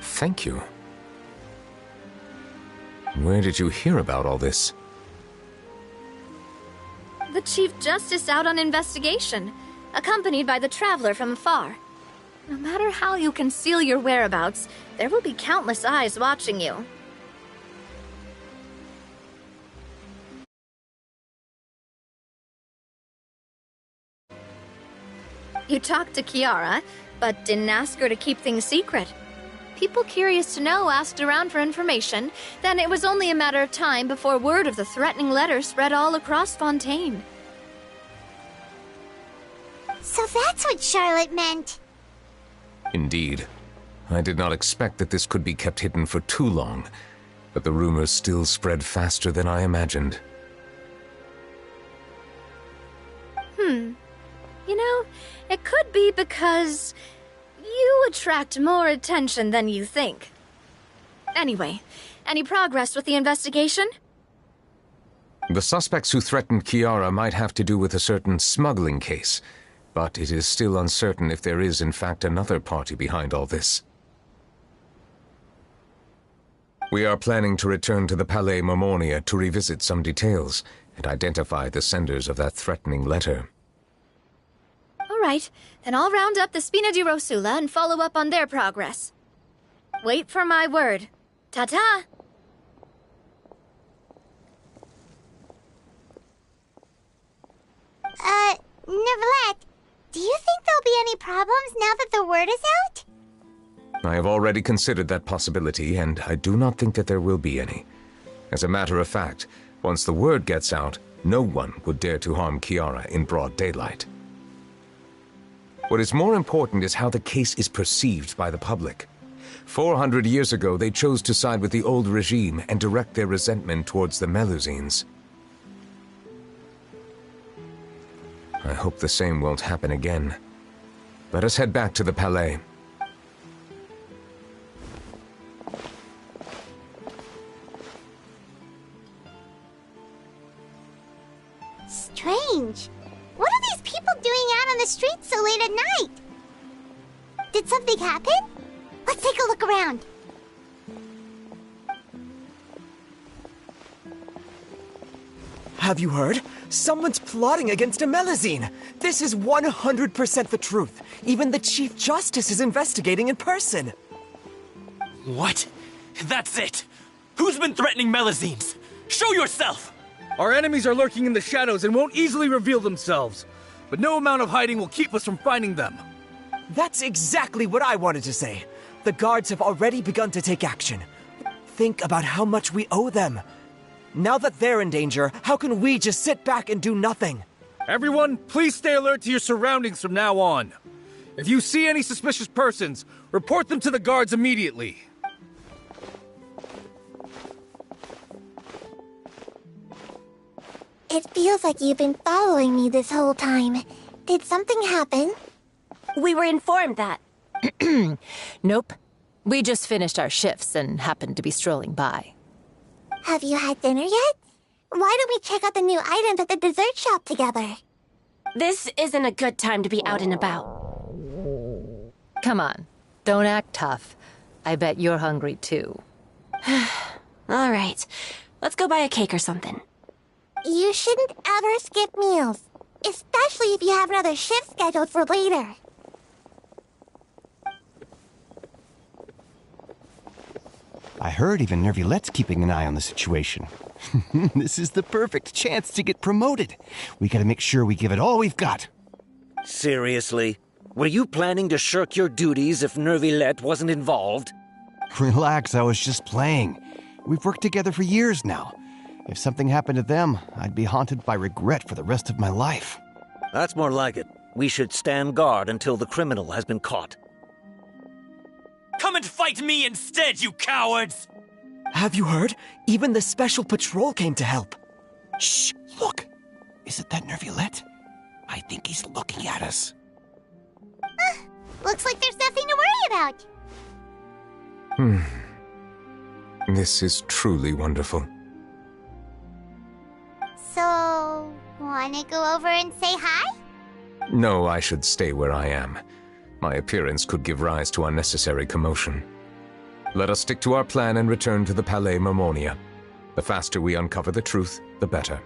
Thank you. Where did you hear about all this? The Chief Justice out on investigation, accompanied by the Traveler from afar. No matter how you conceal your whereabouts, there will be countless eyes watching you. You talked to Kiara, but didn't ask her to keep things secret. People curious to know asked around for information, then it was only a matter of time before word of the threatening letter spread all across Fontaine. So that's what Charlotte meant. Indeed. I did not expect that this could be kept hidden for too long, but the rumors still spread faster than I imagined. You know, it could be because you attract more attention than you think. Anyway, any progress with the investigation? The suspects who threatened Kiara might have to do with a certain smuggling case, but it is still uncertain if there is in fact another party behind all this. We are planning to return to the Palais Mermonia to revisit some details and identify the senders of that threatening letter. All right, then I'll round up the Spina di Rosula and follow up on their progress. Wait for my word. Ta-ta! Neuvillette, do you think there'll be any problems now that the word is out? I have already considered that possibility, and I do not think that there will be any. As a matter of fact, once the word gets out, no one would dare to harm Kiara in broad daylight. What is more important is how the case is perceived by the public. 400 years ago, they chose to side with the old regime and direct their resentment towards the Melusines. I hope the same won't happen again. Let us head back to the Palais. Strange. What are these people doing out on the streets so late at night? Did something happen? Let's take a look around. Have you heard? Someone's plotting against a Melusine. This is 100% the truth. Even the Chief Justice is investigating in person. What? That's it! Who's been threatening Melusines? Show yourself! Our enemies are lurking in the shadows and won't easily reveal themselves. But no amount of hiding will keep us from finding them. That's exactly what I wanted to say. The guards have already begun to take action. Think about how much we owe them. Now that they're in danger, how can we just sit back and do nothing? Everyone, please stay alert to your surroundings from now on. If you see any suspicious persons, report them to the guards immediately. It feels like you've been following me this whole time. Did something happen? We were informed that. Nope. We just finished our shifts and happened to be strolling by. Have you had dinner yet? Why don't we check out the new items at the dessert shop together? This isn't a good time to be out and about. Come on, don't act tough. I bet you're hungry too. All right, let's go buy a cake or something. You shouldn't ever skip meals, especially if you have another shift scheduled for later. I heard even Neuvillette's keeping an eye on the situation. This is the perfect chance to get promoted. We gotta make sure we give it all we've got. Seriously? Were you planning to shirk your duties if Neuvillette wasn't involved? Relax, I was just playing. We've worked together for years now. If something happened to them, I'd be haunted by regret for the rest of my life. That's more like it. We should stand guard until the criminal has been caught. Come and fight me instead, you cowards! Have you heard? Even the Special Patrol came to help. Shh! Look! Isn't that Neuvillette? I think he's looking at us. Looks like there's nothing to worry about. This is truly wonderful. So, wanna go over and say hi? No, I should stay where I am. My appearance could give rise to unnecessary commotion. Let us stick to our plan and return to the Palais Mermonia. The faster we uncover the truth, the better.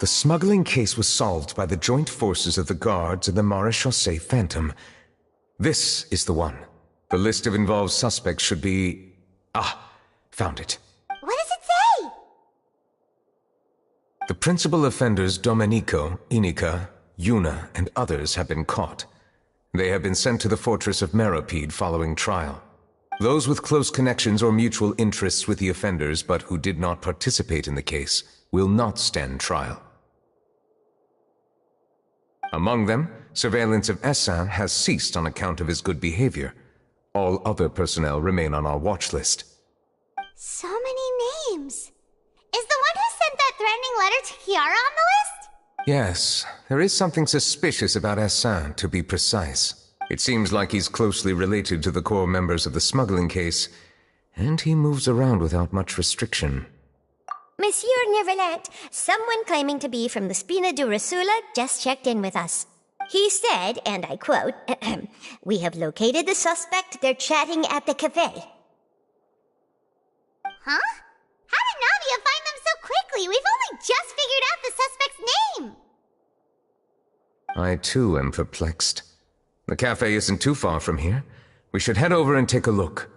The smuggling case was solved by the joint forces of the guards and the Maréchaussée Phantom. This is the one. The list of involved suspects should be... Ah, found it. What does it say? The principal offenders Domenico, Inica, Yuna, and others have been caught. They have been sent to the fortress of Meropide following trial. Those with close connections or mutual interests with the offenders but who did not participate in the case will not stand trial. Among them, surveillance of Essin has ceased on account of his good behavior. All other personnel remain on our watch list. So many names. Is the one who sent that threatening letter to Kiara on the list? Yes, there is something suspicious about Essin, to be precise. It seems like he's closely related to the core members of the smuggling case, and he moves around without much restriction. Monsieur Neuvillette, someone claiming to be from the Spina Durasula just checked in with us. He said, and I quote, "We have located the suspect. They're chatting at the cafe." Huh? How did Navia find them so quickly? We've only just figured out the suspect's name! I too am perplexed. The cafe isn't too far from here. We should head over and take a look.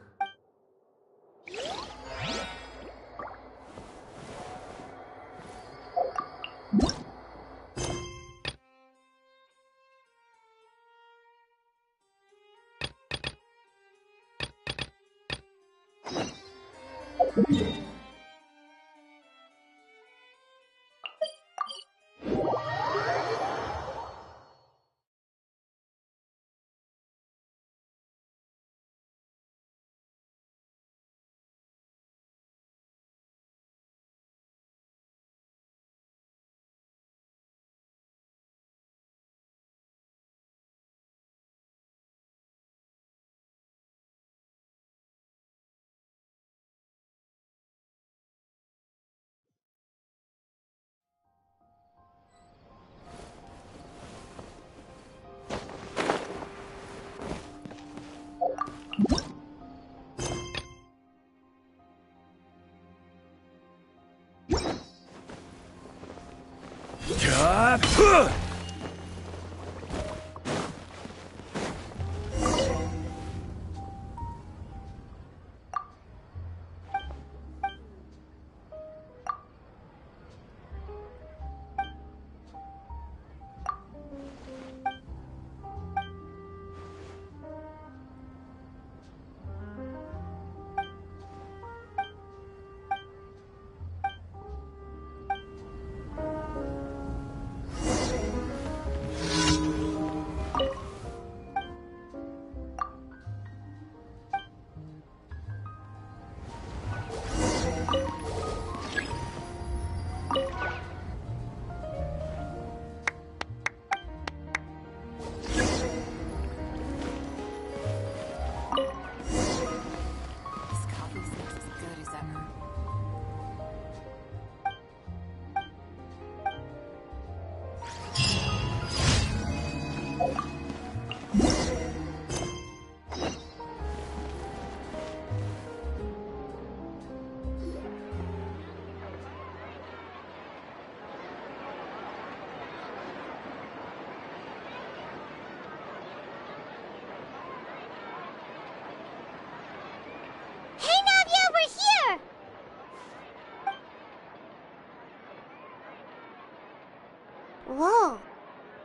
Whoa.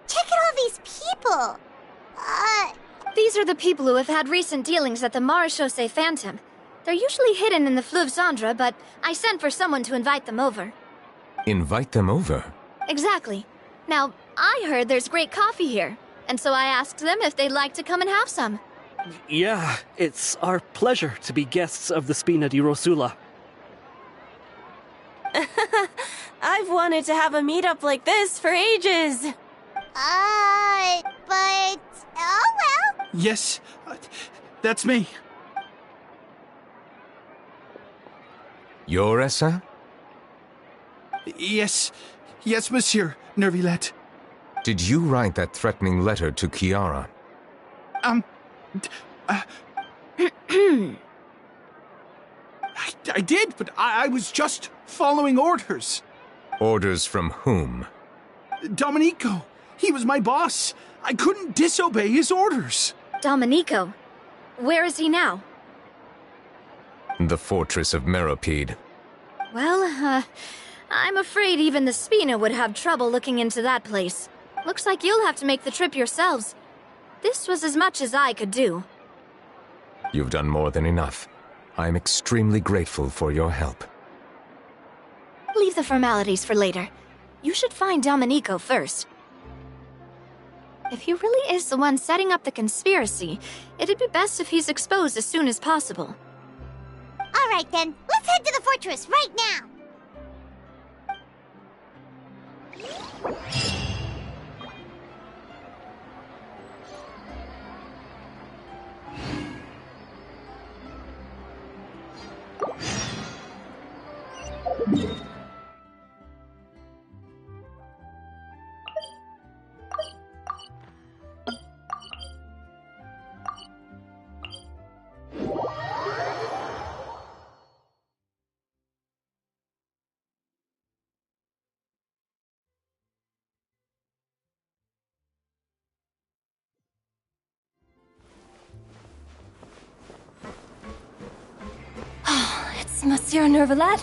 Check out all these people! These are the people who have had recent dealings at the Marechaussee Phantom. They're usually hidden in the Fleuve Cendre, but I sent for someone to invite them over. Invite them over? Exactly. Now, I heard there's great coffee here, and so I asked them if they'd like to come and have some. Yeah, it's our pleasure to be guests of the Spina di Rosula. I've wanted to have a meetup like this for ages. But... oh well. Yes, that's me. You're Essin? Yes, Monsieur Neuvillette. Did you write that threatening letter to Kiara? I did, but I was just following orders. Orders from whom? Domenico. He was my boss. I couldn't disobey his orders. Domenico? Where is he now? The fortress of Meropide. Well, I'm afraid even the Spina would have trouble looking into that place. Looks like you'll have to make the trip yourselves. This was as much as I could do. You've done more than enough. I am extremely grateful for your help. Leave the formalities for later. You should find Domenico first. If he really is the one setting up the conspiracy, it'd be best if he's exposed as soon as possible. All right then, let's head to the fortress right now! It's Monsieur Neuvillette.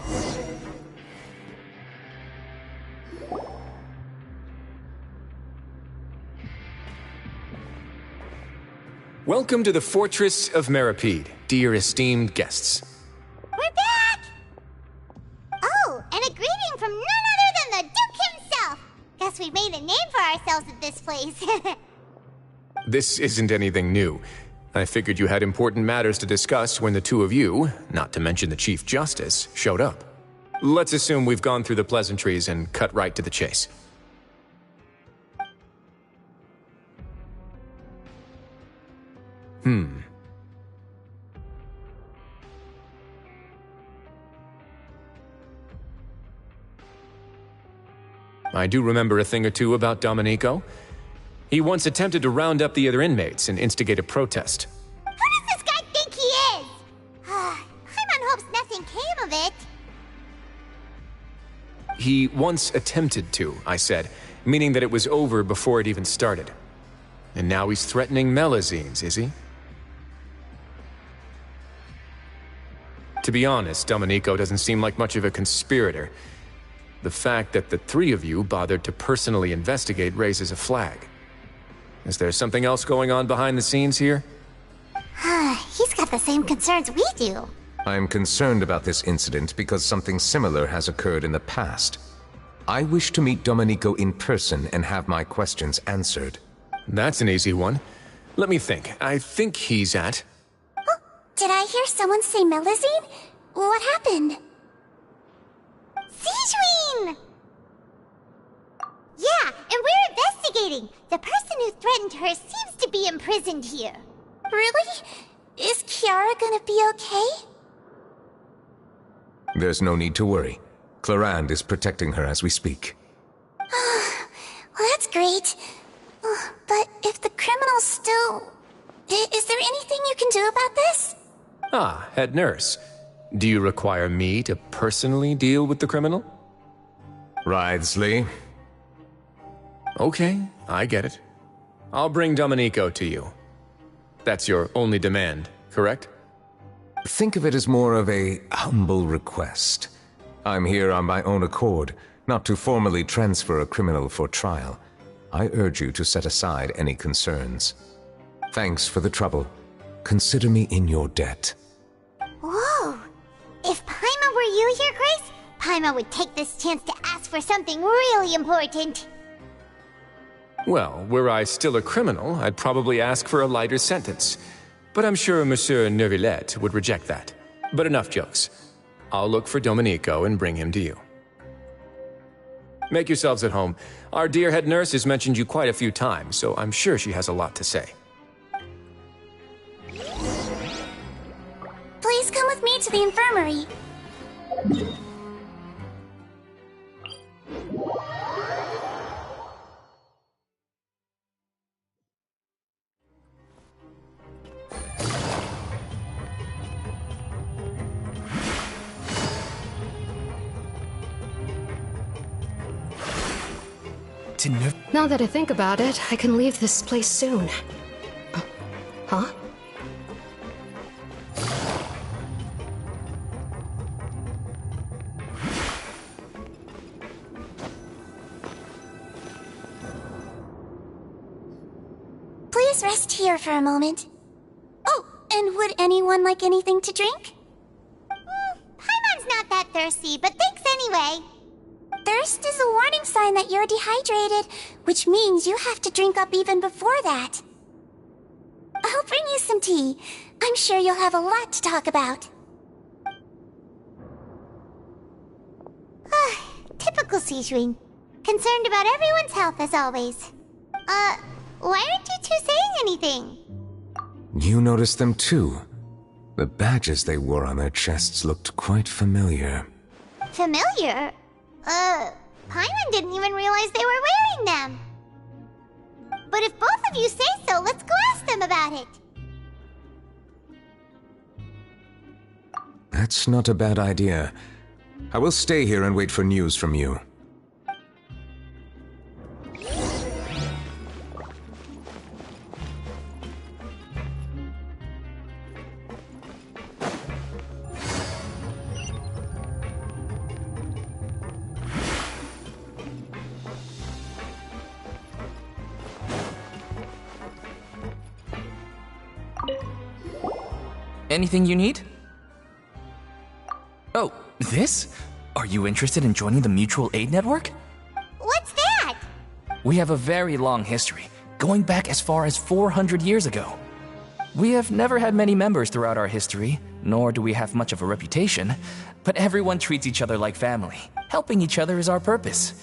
Welcome to the Fortress of Meripede, dear esteemed guests. We're back! Oh, and a greeting from none other than the Duke himself! Guess we've made a name for ourselves at this place. This isn't anything new. I figured you had important matters to discuss when the two of you, not to mention the Chief Justice, showed up. Let's assume we've gone through the pleasantries and cut right to the chase. I do remember a thing or two about Domenico. He once attempted to round up the other inmates and instigate a protest. Who does this guy think he is? Paimon hopes nothing came of it. He once attempted to, I said, meaning that it was over before it even started. And now he's threatening Melazines, is he? To be honest, Domenico doesn't seem like much of a conspirator. The fact that the three of you bothered to personally investigate raises a flag. Is there something else going on behind the scenes here? He's got the same concerns we do. I am concerned about this incident because something similar has occurred in the past. I wish to meet Domenico in person and have my questions answered. That's an easy one. Let me think. I think he's at... Oh, did I hear someone say Melazine? What happened? Sigewinne! Yeah, and we're investigating. The person who threatened her seems to be imprisoned here. Really? Is Kiara gonna be okay? There's no need to worry. Clarande is protecting her as we speak. Well, that's great. But if the criminal's still... Is there anything you can do about this? Ah, head nurse. Do you require me to personally deal with the criminal? Wriothesley. Okay, I get it. I'll bring Domenico to you. That's your only demand, correct? Think of it as more of a humble request. I'm here on my own accord, not to formally transfer a criminal for trial. I urge you to set aside any concerns. Thanks for the trouble. Consider me in your debt. Whoa! If Paimon were you here, Grace, Paimon would take this chance to ask for something really important. Well, were I still a criminal, I'd probably ask for a lighter sentence. But I'm sure Monsieur Neuvillette would reject that. But enough jokes. I'll look for Domenico and bring him to you. Make yourselves at home. Our dear head nurse has mentioned you quite a few times, so I'm sure she has a lot to say. Please come with me to the infirmary. Now that I think about it, I can leave this place soon. Huh? us rest here for a moment. Oh, and would anyone like anything to drink? Paimon's not that thirsty, but thanks anyway. Thirst is a warning sign that you're dehydrated, which means you have to drink up even before that. I'll bring you some tea. I'm sure you'll have a lot to talk about. Typical Sijun. Concerned about everyone's health as always. Why aren't you two saying anything? You noticed them too. The badges they wore on their chests looked quite familiar. Familiar? Paimon didn't even realize they were wearing them. But if both of you say so, let's go ask them about it. That's not a bad idea. I will stay here and wait for news from you. Anything you need? Oh, this? Are you interested in joining the Mutual Aid Network? What's that? We have a very long history, going back as far as 400 years ago. We have never had many members throughout our history, nor do we have much of a reputation, but everyone treats each other like family. Helping each other is our purpose.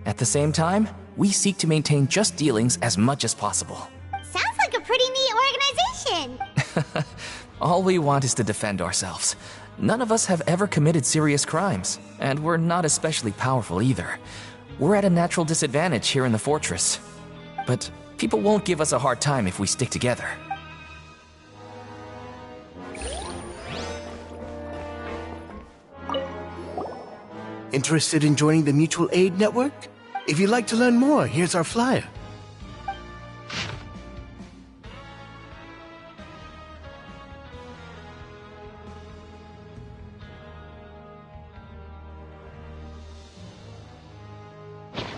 At the same time, we seek to maintain just dealings as much as possible. Sounds like a pretty neat organization. All we want is to defend ourselves. None of us have ever committed serious crimes, and we're not especially powerful either. We're at a natural disadvantage here in the fortress. But people won't give us a hard time if we stick together. Interested in joining the Mutual Aid Network? If you'd like to learn more, here's our flyer.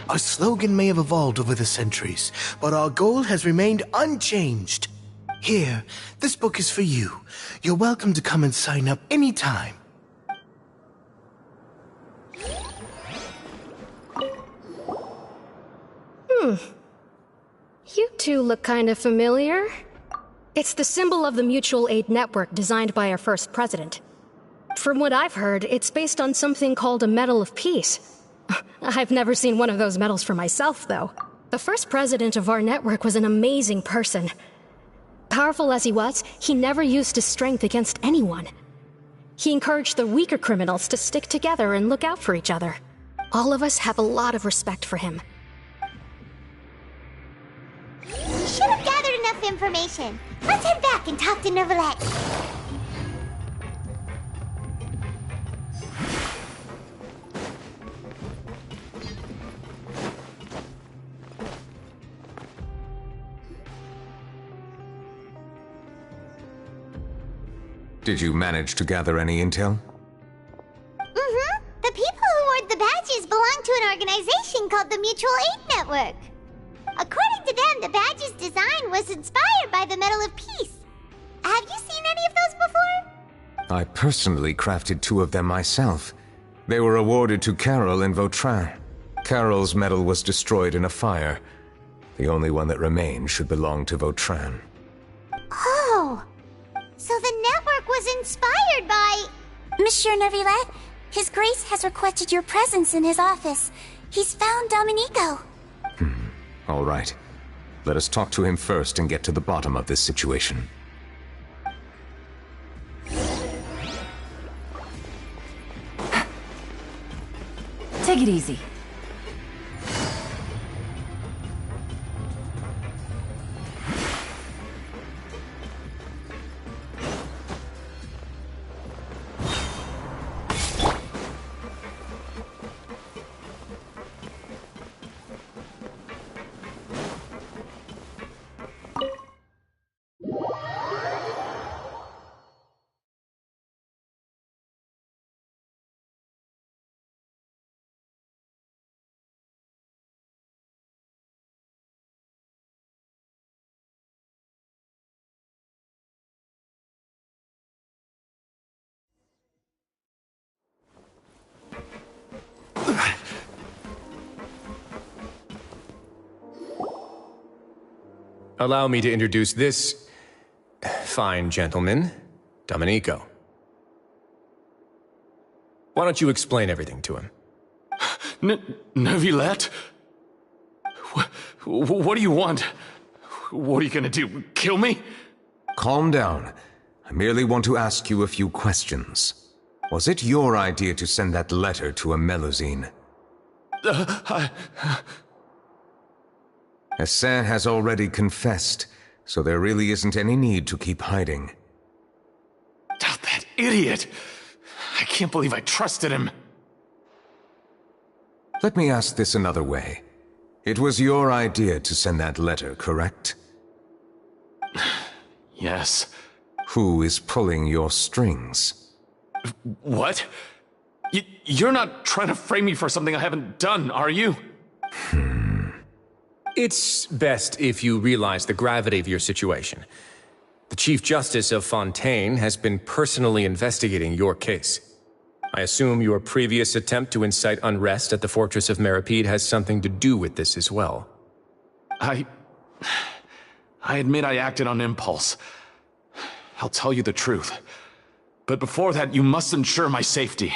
Our slogan may have evolved over the centuries, but our goal has remained unchanged. Here, this book is for you. You're welcome to come and sign up anytime. You two look kind of familiar. It's the symbol of the Mutual Aid Network designed by our first president. From what I've heard, it's based on something called a Medal of Peace. I've never seen one of those medals for myself, though. The first president of our network was an amazing person. Powerful as he was, he never used his strength against anyone. He encouraged the weaker criminals to stick together and look out for each other. All of us have a lot of respect for him. We should have gathered enough information. Let's head back and talk to Neuvillette. Did you manage to gather any intel? The people who wore the badges belong to an organization called the Mutual Aid Network. According to them, the badge's design was inspired by the Medal of Peace. Have you seen any of those before? I personally crafted 2 of them myself. They were awarded to Carol in Vautrin. Carol's medal was destroyed in a fire. The only one that remained should belong to Vautrin. Oh, so the network was inspired by... Monsieur Neuvillette, His Grace has requested your presence in his office. He's found Domenico. All right. Let us talk to him first and get to the bottom of this situation. Take it easy. Allow me to introduce this fine gentleman, Domenico. Why don't you explain everything to him? Neuvillette? What do you want? What are you gonna do, kill me? Calm down. I merely want to ask you a few questions. Was it your idea to send that letter to a Melusine? Hassan has already confessed, so there really isn't any need to keep hiding. Oh, that idiot! I can't believe I trusted him. Let me ask this another way. It was your idea to send that letter, correct? Yes. Who is pulling your strings? What? You're not trying to frame me for something I haven't done, are you? It's best if you realize the gravity of your situation. The Chief Justice of Fontaine has been personally investigating your case. I assume your previous attempt to incite unrest at the Fortress of Meripede has something to do with this as well. I admit I acted on impulse. I'll tell you the truth. But before that, you must ensure my safety.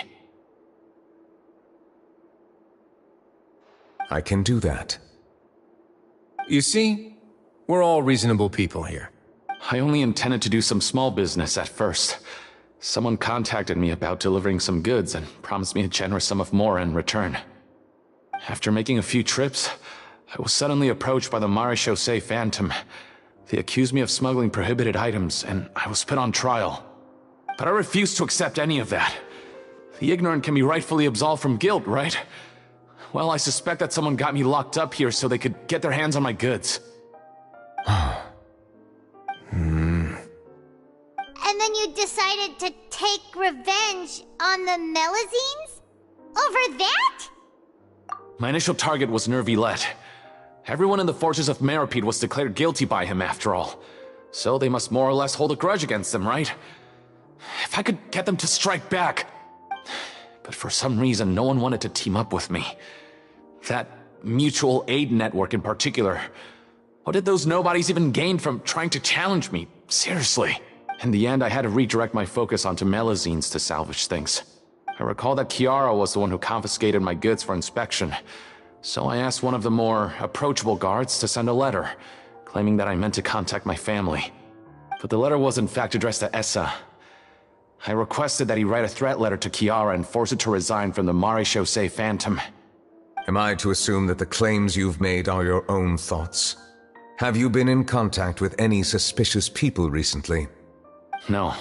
I can do that. You see, we're all reasonable people here. I only intended to do some small business at first. Someone contacted me about delivering some goods and promised me a generous sum of more in return. After making a few trips, I was suddenly approached by the Marechaussee Phantom. They accused me of smuggling prohibited items, and I was put on trial. But I refused to accept any of that. The ignorant can be rightfully absolved from guilt, right? Well, I suspect that someone got me locked up here so they could get their hands on my goods. And then you decided to take revenge on the Melusines? Over that? My initial target was Neuvillette. Everyone in the forces of Meripede was declared guilty by him after all. So they must more or less hold a grudge against him, right? If I could get them to strike back. But for some reason, no one wanted to team up with me. That mutual aid network in particular. What did those nobodies even gain from trying to challenge me? Seriously. In the end, I had to redirect my focus onto Melusines to salvage things. I recall that Chiara was the one who confiscated my goods for inspection. So I asked one of the more approachable guards to send a letter, claiming that I meant to contact my family. But the letter was in fact addressed to Essa. I requested that he write a threat letter to Chiara and force her to resign from the Marechaussee Phantom. Am I to assume that the claims you've made are your own thoughts? Have you been in contact with any suspicious people recently? No.